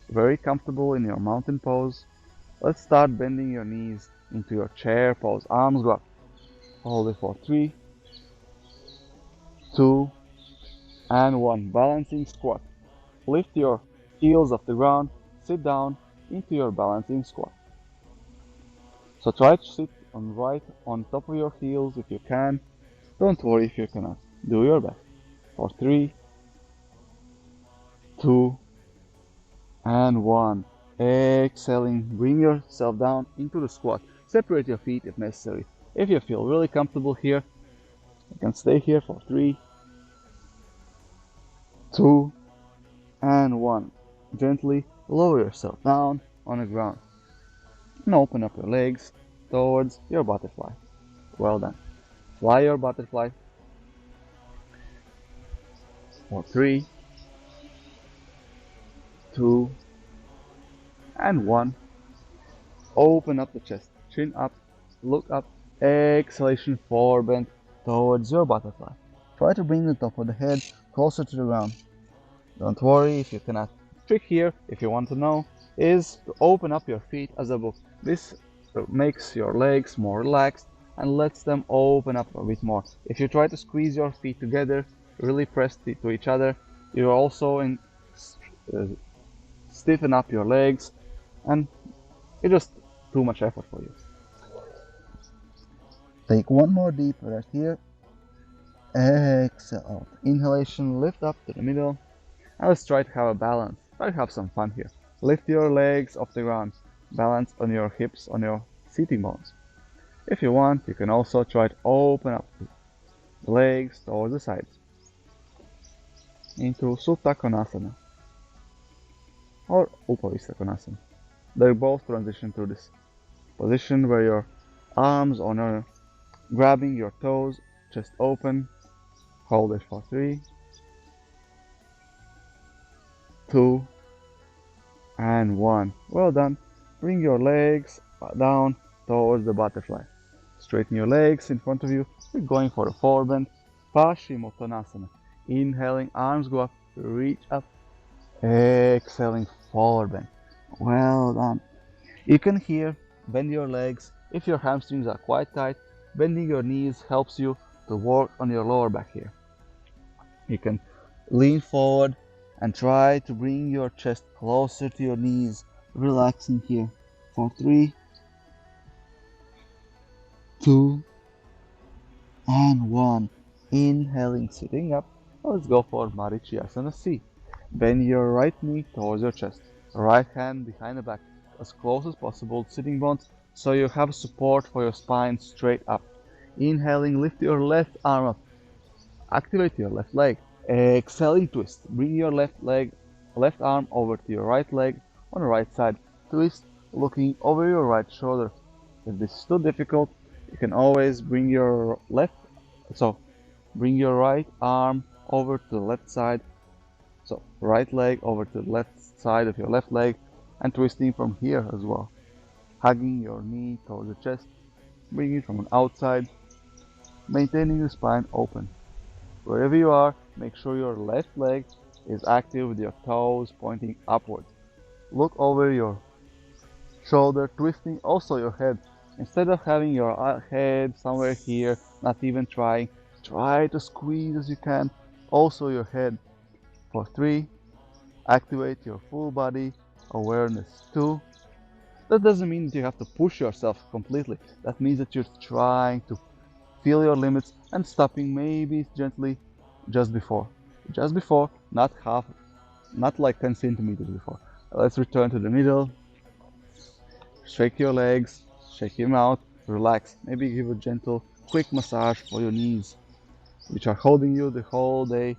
very comfortable in your mountain pose, let's start bending your knees into your chair pose. Arms go up. Hold it for 3, 2, and 1. Balancing squat. Lift your heels off the ground, sit down into your balancing squat. So try to sit right on top of your heels if you can. Don't worry if you cannot. Do your best. For 3, 2, and 1. Exhaling, bring yourself down into the squat. Separate your feet if necessary. If you feel really comfortable here, you can stay here for 3, 2, and 1. Gently lower yourself down on the ground and open up your legs towards your butterfly. Well done. Fly your butterfly for 3, 2, and 1. Open up the chest, chin up, look up, exhalation forward bend towards your butterfly. Try to bring the top of the head closer to the ground. Don't worry if you cannot. Trick here, if you want to know, is to open up your feet as a book. This makes your legs more relaxed and lets them open up a bit more. If you try to squeeze your feet together, really press to each other, you also stiffen up your legs, and it's just too much effort for you. Take one more deep breath here. Exhale out. Inhalation, lift up to the middle. And let's try to have a balance. Try to have some fun here. Lift your legs off the ground. Balance on your hips, on your sitting bones. If you want, you can also try to open up the legs towards the sides into Supta Konasana or Upavista Konasana. They both transition through this position where your arms are grabbing your toes, chest open. Hold it for 3, 2, and 1. Well done. Bring your legs down towards the butterfly. Straighten your legs in front of you. We're going for a forward bend. Paschimottanasana. Inhaling, arms go up, reach up. Exhaling, forward bend. Well done. You can here bend your legs. If your hamstrings are quite tight, bending your knees helps you to work on your lower back here. You can lean forward and try to bring your chest closer to your knees, relaxing here for 3, 2, and 1. Inhaling, sitting up. Let's go for Marichyasana C. Bend your right knee towards your chest, right hand behind the back, as close as possible to sitting bones, so you have support for your spine straight up. Inhaling, lift your left arm up. Activate your left leg. Exhaling, twist. Bring your left arm over to your right leg on the right side. Twist, looking over your right shoulder. If this is too difficult, you can always bring your right arm over to the left side. So right leg over to the left side of your left leg and twisting from here as well. Hugging your knee towards the chest, bringing it from the outside, maintaining the spine open. Wherever you are, make sure your left leg is active with your toes pointing upwards. Look over your shoulder, twisting also your head. Instead of having your head somewhere here, not even try to squeeze as you can, also your head. For 3, activate your full body awareness. 2, that doesn't mean that you have to push yourself completely. That means that you're trying to feel your limits and stopping maybe gently just before, not like 10 centimeters before. Let's return to the middle. Shake your legs, shake them out, relax. Maybe give a gentle, quick massage for your knees, which are holding you the whole day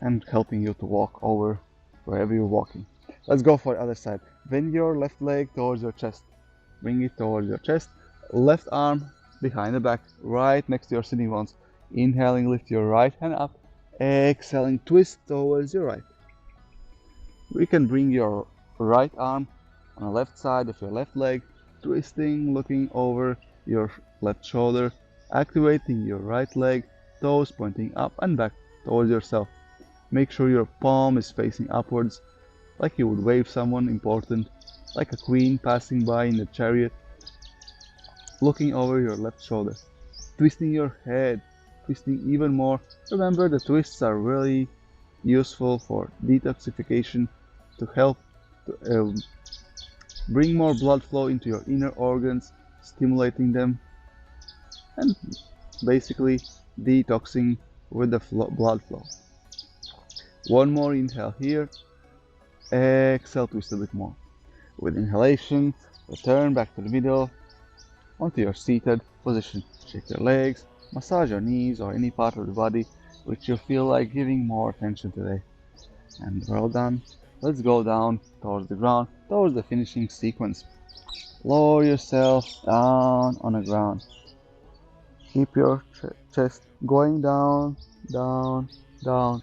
and helping you to walk over wherever you're walking. Let's go for the other side. Bend your left leg towards your chest. Bring it towards your chest. Left arm behind the back, right next to your sitting bones. Inhaling, lift your right hand up. Exhaling, twist towards your right. We can bring your right arm on the left side of your left leg, twisting, looking over your left shoulder, activating your right leg, toes pointing up and back towards yourself. Make sure your palm is facing upwards, like you would wave someone important, like a queen passing by in a chariot, looking over your left shoulder, twisting your head, twisting even more. Remember, the twists are really useful for detoxification to help to, bring more blood flow into your inner organs, stimulating them, and basically detoxing with the blood flow. One more inhale here. Exhale, twist a bit more. With inhalation, return back to the middle onto your seated position. Shake your legs, massage your knees or any part of the body which you feel like giving more attention today. And well done. Let's go down towards the ground, towards the finishing sequence. Lower yourself down on the ground. Keep your chest going down, down, down.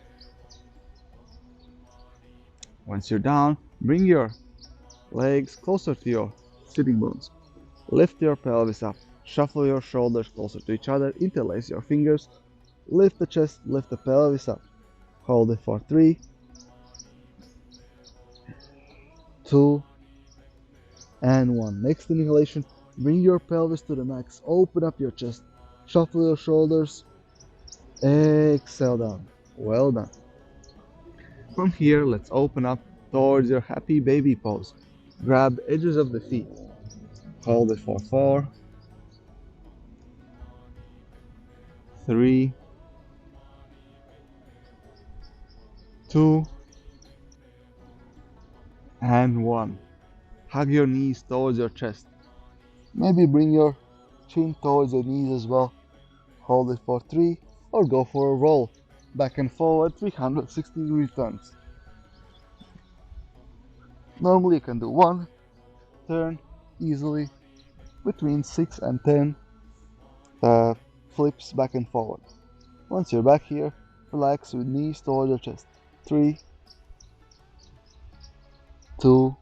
Once you're down, bring your legs closer to your sitting bones. Lift your pelvis up. Shuffle your shoulders closer to each other. Interlace your fingers. Lift the chest, lift the pelvis up. Hold it for 3, 2, and 1. Next inhalation, bring your pelvis to the max. Open up your chest. Shuffle your shoulders. Exhale down. Well done. From here, let's open up towards your happy baby pose. Grab the edges of the feet. Hold it for 4, 3, 2, and 1. Hug your knees towards your chest. Maybe bring your chin towards your knees as well. Hold it for 3, or go for a roll. Back and forward 360-degree turns. Normally you can do 1 turn easily, between 6 and 10 flips back and forward. Once you're back here, relax with knees towards your chest. 3, 2,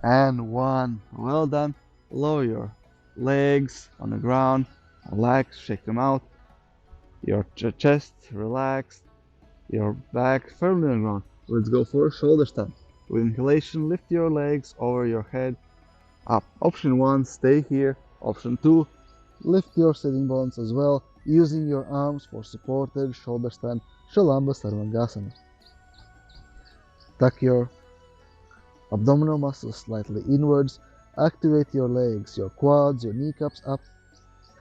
and 1. Well done. Lower your legs on the ground. Relax, shake them out. Your chest relaxed. Your back firmly on the ground. Let's go for a shoulder stand. With inhalation, lift your legs over your head up. Option 1, stay here. Option 2, lift your sitting bones as well, using your arms for supported shoulder stand, Shalamba Sarvangasana. Tuck your abdominal muscles slightly inwards. Activate your legs, your quads, your kneecaps up.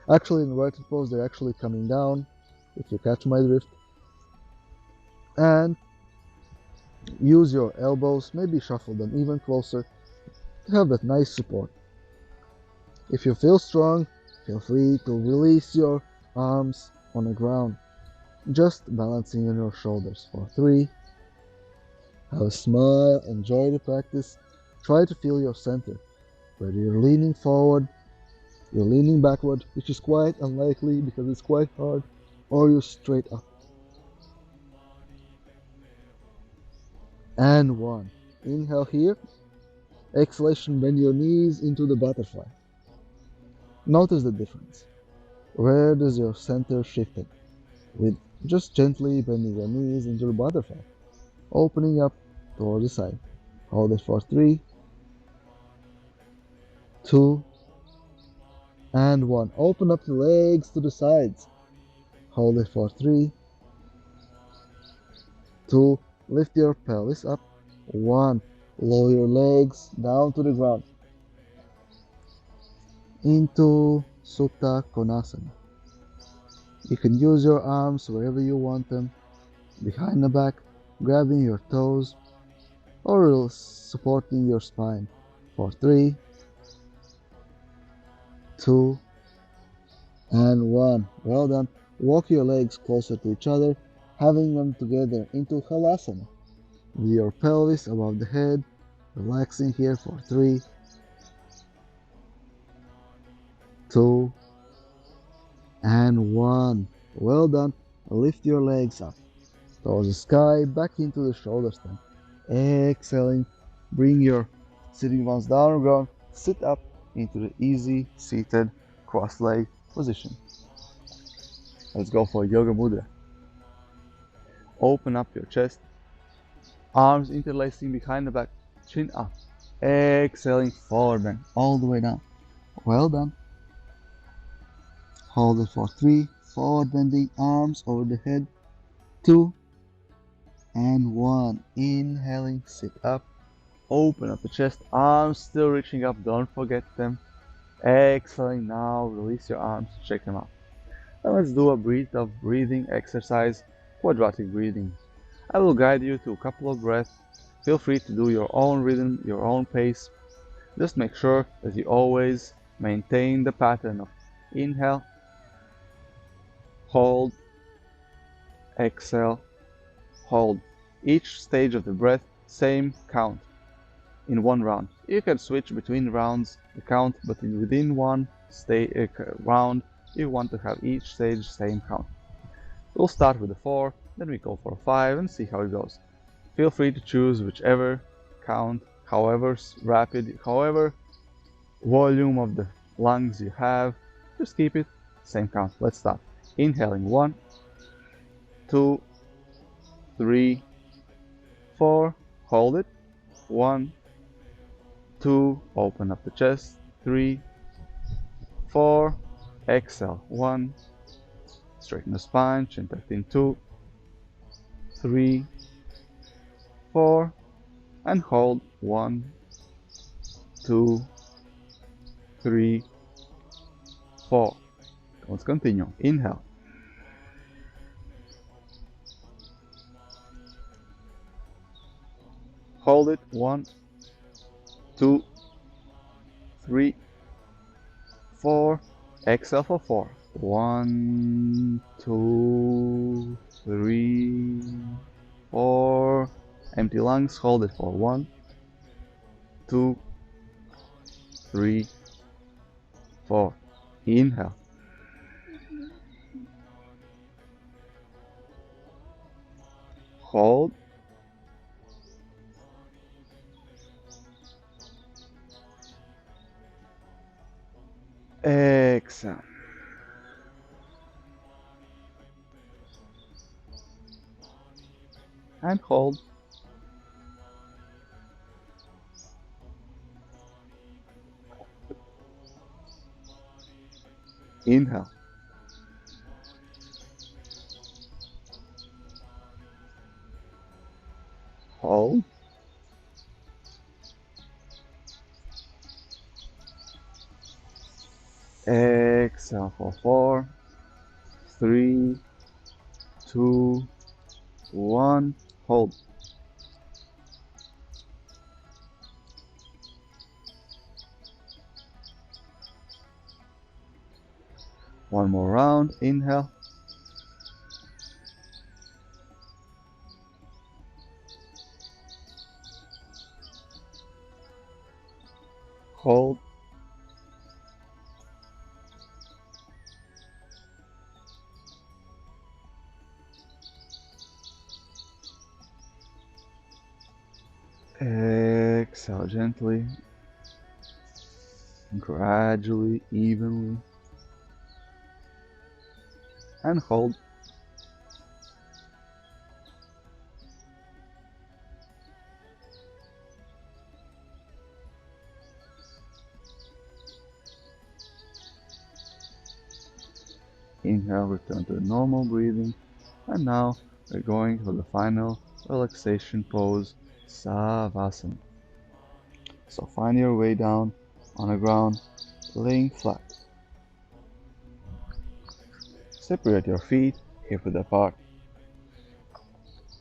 Actually, in inverted pose, they're actually coming down, if you catch my drift. And use your elbows, maybe shuffle them even closer to have that nice support. If you feel strong, feel free to release your arms on the ground, just balancing on your shoulders for 3. Have a smile, enjoy the practice. Try to feel your center, whether you're leaning forward, you're leaning backward, which is quite unlikely because it's quite hard, or you're straight up. And 1. Inhale here. Exhalation, bend your knees into the butterfly. Notice the difference. Where does your center shift? With just gently bending your knees into the butterfly. Opening up towards the side. Hold it for 3, 2, and 1. Open up the legs to the sides. Hold it for 3, 2, lift your pelvis up. 1, lower your legs down to the ground. Into Supta Konasana. You can use your arms wherever you want them, behind the back, grabbing your toes, or supporting your spine. For 3, 2, and 1. Well done. Walk your legs closer to each other, having them together into Halasana. with your pelvis above the head, relaxing here for 3, 2, and 1. Well done. Lift your legs up towards the sky, back into the shoulder stand. Exhaling, bring your sitting bones down on the ground, sit up into the easy seated cross-leg position. Let's go for Yoga Mudra. Open up your chest, arms interlacing behind the back, chin up. Exhaling, forward bend all the way down. Well done. Hold it for 3, forward bending, arms over the head, 2, and 1. Inhaling, sit up, open up the chest, arms still reaching up, don't forget them. Exhaling, now release your arms, shake them out. And let's do a breathing exercise, quadratic breathing. I will guide you to a couple of breaths. Feel free to do your own rhythm, your own pace. Just make sure that you always maintain the pattern of inhale, hold, exhale, hold. Each stage of the breath, same count in one round. You can switch between rounds, the count, but within one round, you want to have each stage same count. We'll start with a 4, then we go for a 5 and see how it goes. Feel free to choose whichever count, however rapid, however volume of the lungs you have. Just keep it same count. Let's start. Inhaling 1, 2, 3, 4. Hold it. 1, 2. Open up the chest. 3, 4. Exhale. 1. Straighten the spine. Chin tucked in. 2, 3, 4. And hold. 1, 2, 3, 4. Let's continue. Inhale. Hold it. 1, 2, 3, 4. Exhale for 4. 1, 2, 3, 4. Empty lungs. Hold it for 1, 2, 3, 4. Inhale. Hold. Exhale. And hold. Inhale. Hold. Exhale for 4, 3, 2, 1. Hold. One more round. Inhale. Hold. Exhale gently, gradually, evenly, and hold. Inhale, return to the normal breathing, and now we're going for the final relaxation pose, Savasana. So find your way down on the ground, laying flat. Separate your feet hip-width apart.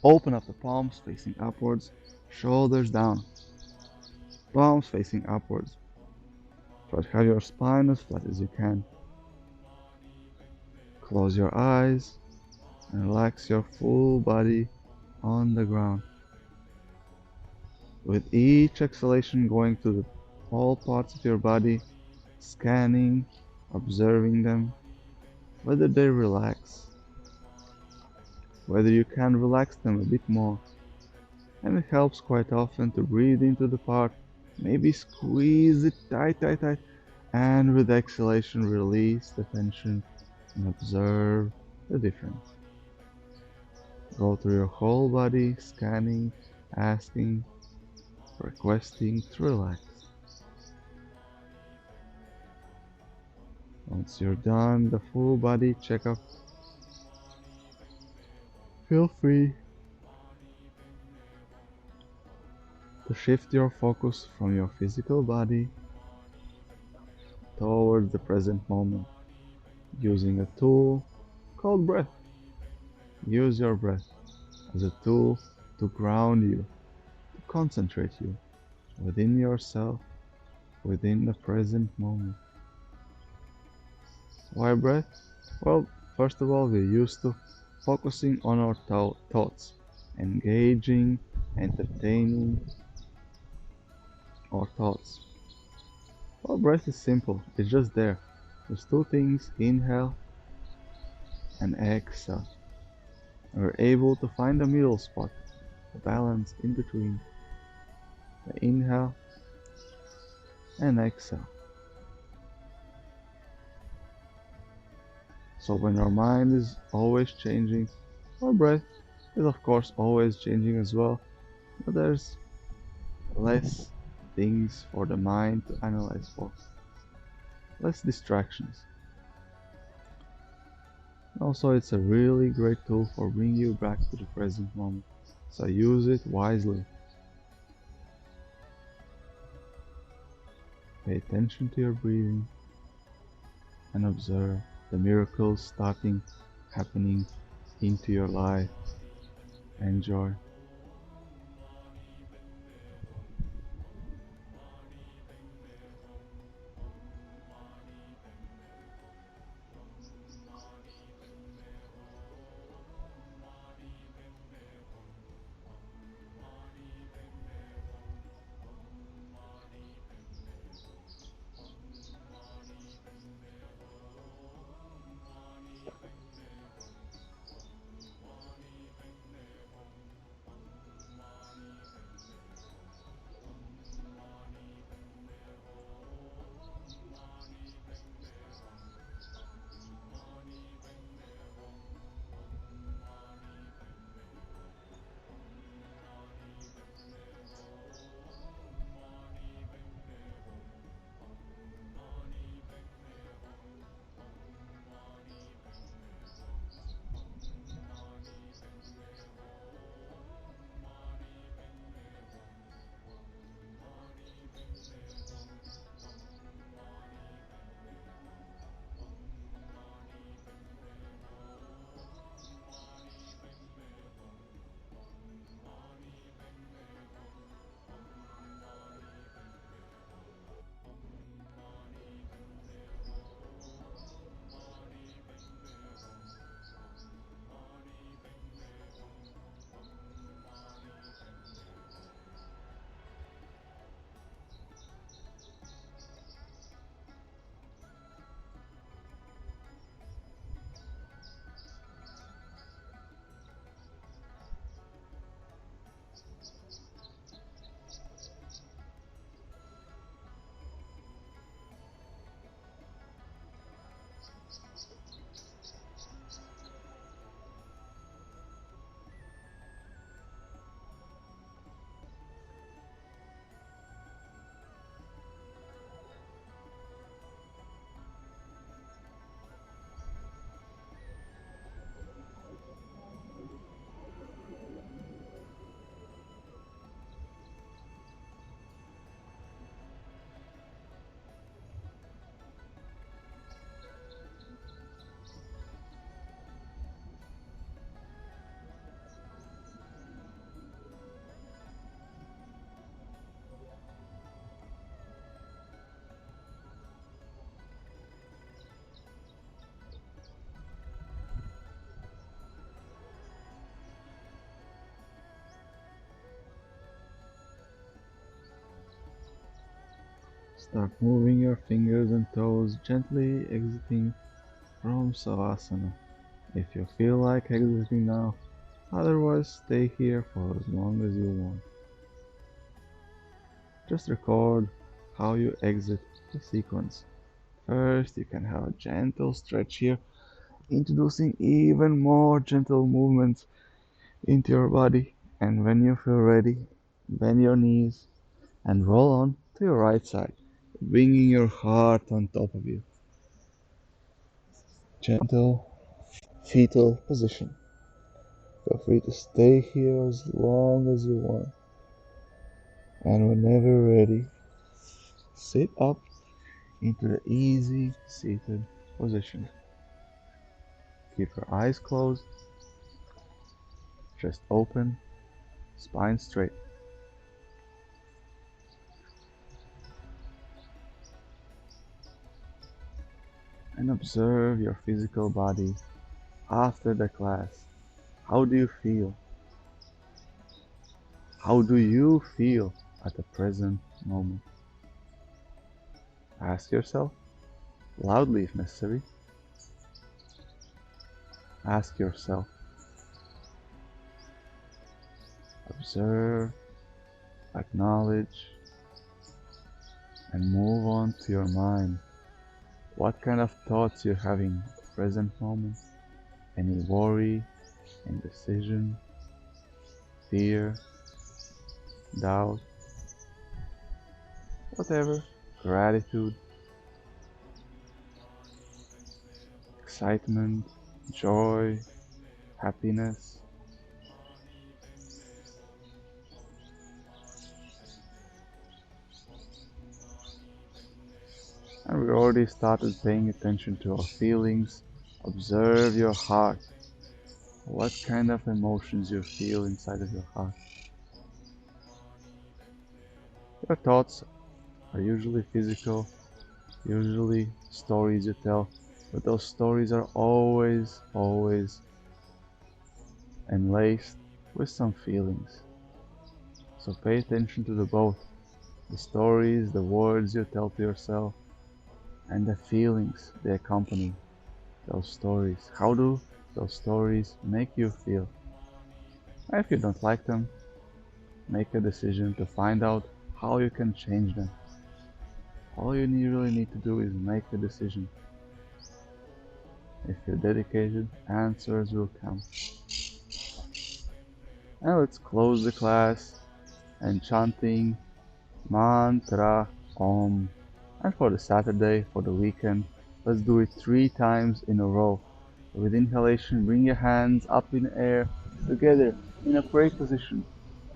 Open up the palms facing upwards, shoulders down, palms facing upwards. Try to have your spine as flat as you can. Close your eyes and relax your full body on the ground. With each exhalation going to all parts of your body, scanning, observing them, whether they relax, whether you can relax them a bit more. And it helps quite often to breathe into the part, maybe squeeze it tight, tight, tight, and with exhalation release the tension and observe the difference. Go through your whole body, scanning, asking, requesting to relax. Once you're done the full body checkup, feel free to shift your focus from your physical body towards the present moment using a tool called breath. Use your breath as a tool to ground you, to concentrate you within yourself, within the present moment. Why breath? Well, first of all, we're used to focusing on our thoughts, engaging, entertaining our thoughts. Well, breath is simple, it's just there. There's two things, inhale and exhale. And we're able to find the middle spot, the balance in between the inhale and exhale. So when our mind is always changing, our breath is of course always changing as well, but there's less things for the mind to analyze for, less distractions. Also, it's a really great tool for bringing you back to the present moment, so use it wisely. Pay attention to your breathing and observe the miracles starting happening into your life. Enjoy. Start moving your fingers and toes, gently exiting from Savasana. If you feel like exiting now, otherwise stay here for as long as you want. Just record how you exit the sequence. First, you can have a gentle stretch here, introducing even more gentle movements into your body. And when you feel ready, bend your knees and roll on to your right side, bringing your heart on top of you. Gentle fetal position. Feel free to stay here as long as you want. And whenever ready, sit up into the easy seated position. Keep your eyes closed, chest open, spine straight. And observe your physical body after the class. How do you feel? How do you feel at the present moment? Ask yourself, loudly if necessary. Ask yourself. Observe, acknowledge, and move on to your mind. What kind of thoughts you're having at the present moment? Any worry, indecision, fear, doubt, whatever, gratitude, excitement, joy, happiness. And we already started paying attention to our feelings. Observe your heart. What kind of emotions you feel inside of your heart. Your thoughts are usually physical, usually stories you tell, but those stories are always enlaced with some feelings. So pay attention to the both, the stories, the words you tell to yourself, and the feelings they accompany those stories. How do those stories make you feel? And if you don't like them, make a decision to find out how you can change them. All you really need to do is make a decision. If you're dedicated, answers will come. Now let's close the class and chanting mantra Om. And for the Saturday, for the weekend, let's do it 3 times in a row. With inhalation, bring your hands up in the air together in a pray position.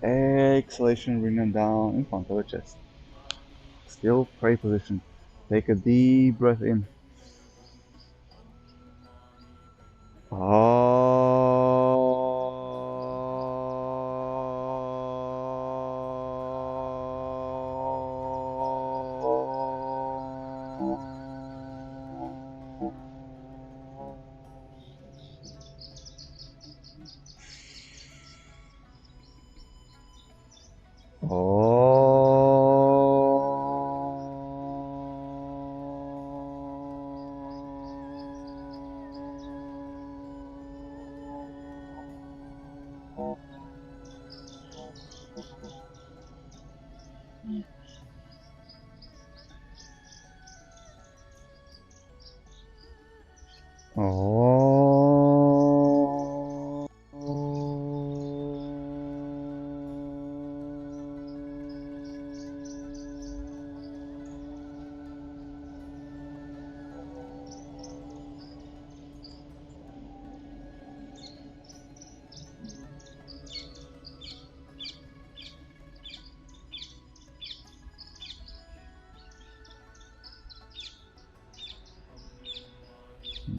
Exhalation, bring them down in front of the chest. Still pray position. Take a deep breath in.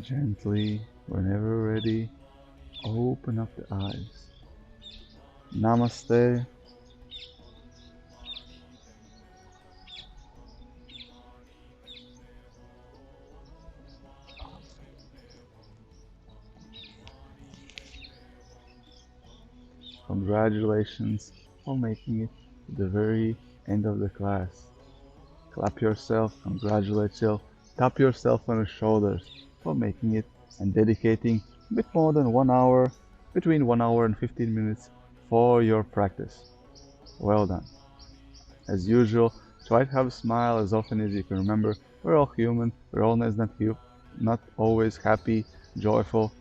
Gently, whenever ready, open up the eyes. Namaste. Congratulations for making it to the very end of the class. Clap yourself, congratulate yourself, tap yourself on the shoulders for making it and dedicating a bit more than 1 hour, between 1 hour and 15 minutes for your practice. Well done. As usual, try to have a smile as often as you can remember. We're all human, we're all not always happy, joyful,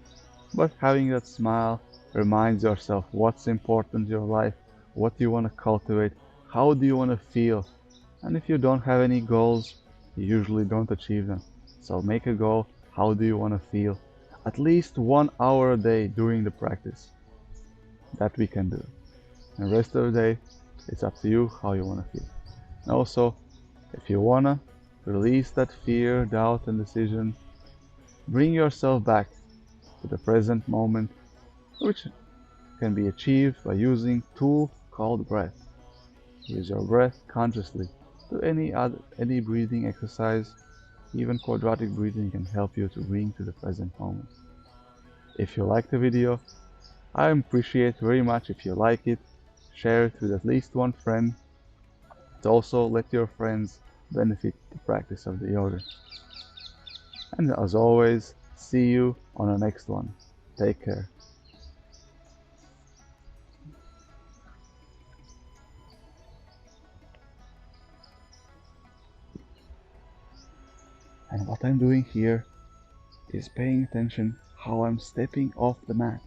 but having that smile reminds yourself what's important in your life, what you want to cultivate, how do you want to feel. And if you don't have any goals, you usually don't achieve them. So make a goal, how do you want to feel? At least 1 hour a day during the practice. That we can do. And the rest of the day, it's up to you how you want to feel. And also, if you want to release that fear, doubt, and decision, bring yourself back to the present moment, which can be achieved by using a tool called breath. Use your breath consciously. Do any breathing exercise, even quadratic breathing can help you to bring to the present moment. If you like the video, I appreciate very much if you like it, share it with at least one friend, and also let your friends benefit the practice of the yoga. And as always, see you on the next one. Take care. And what I'm doing here is paying attention how I'm stepping off the mat.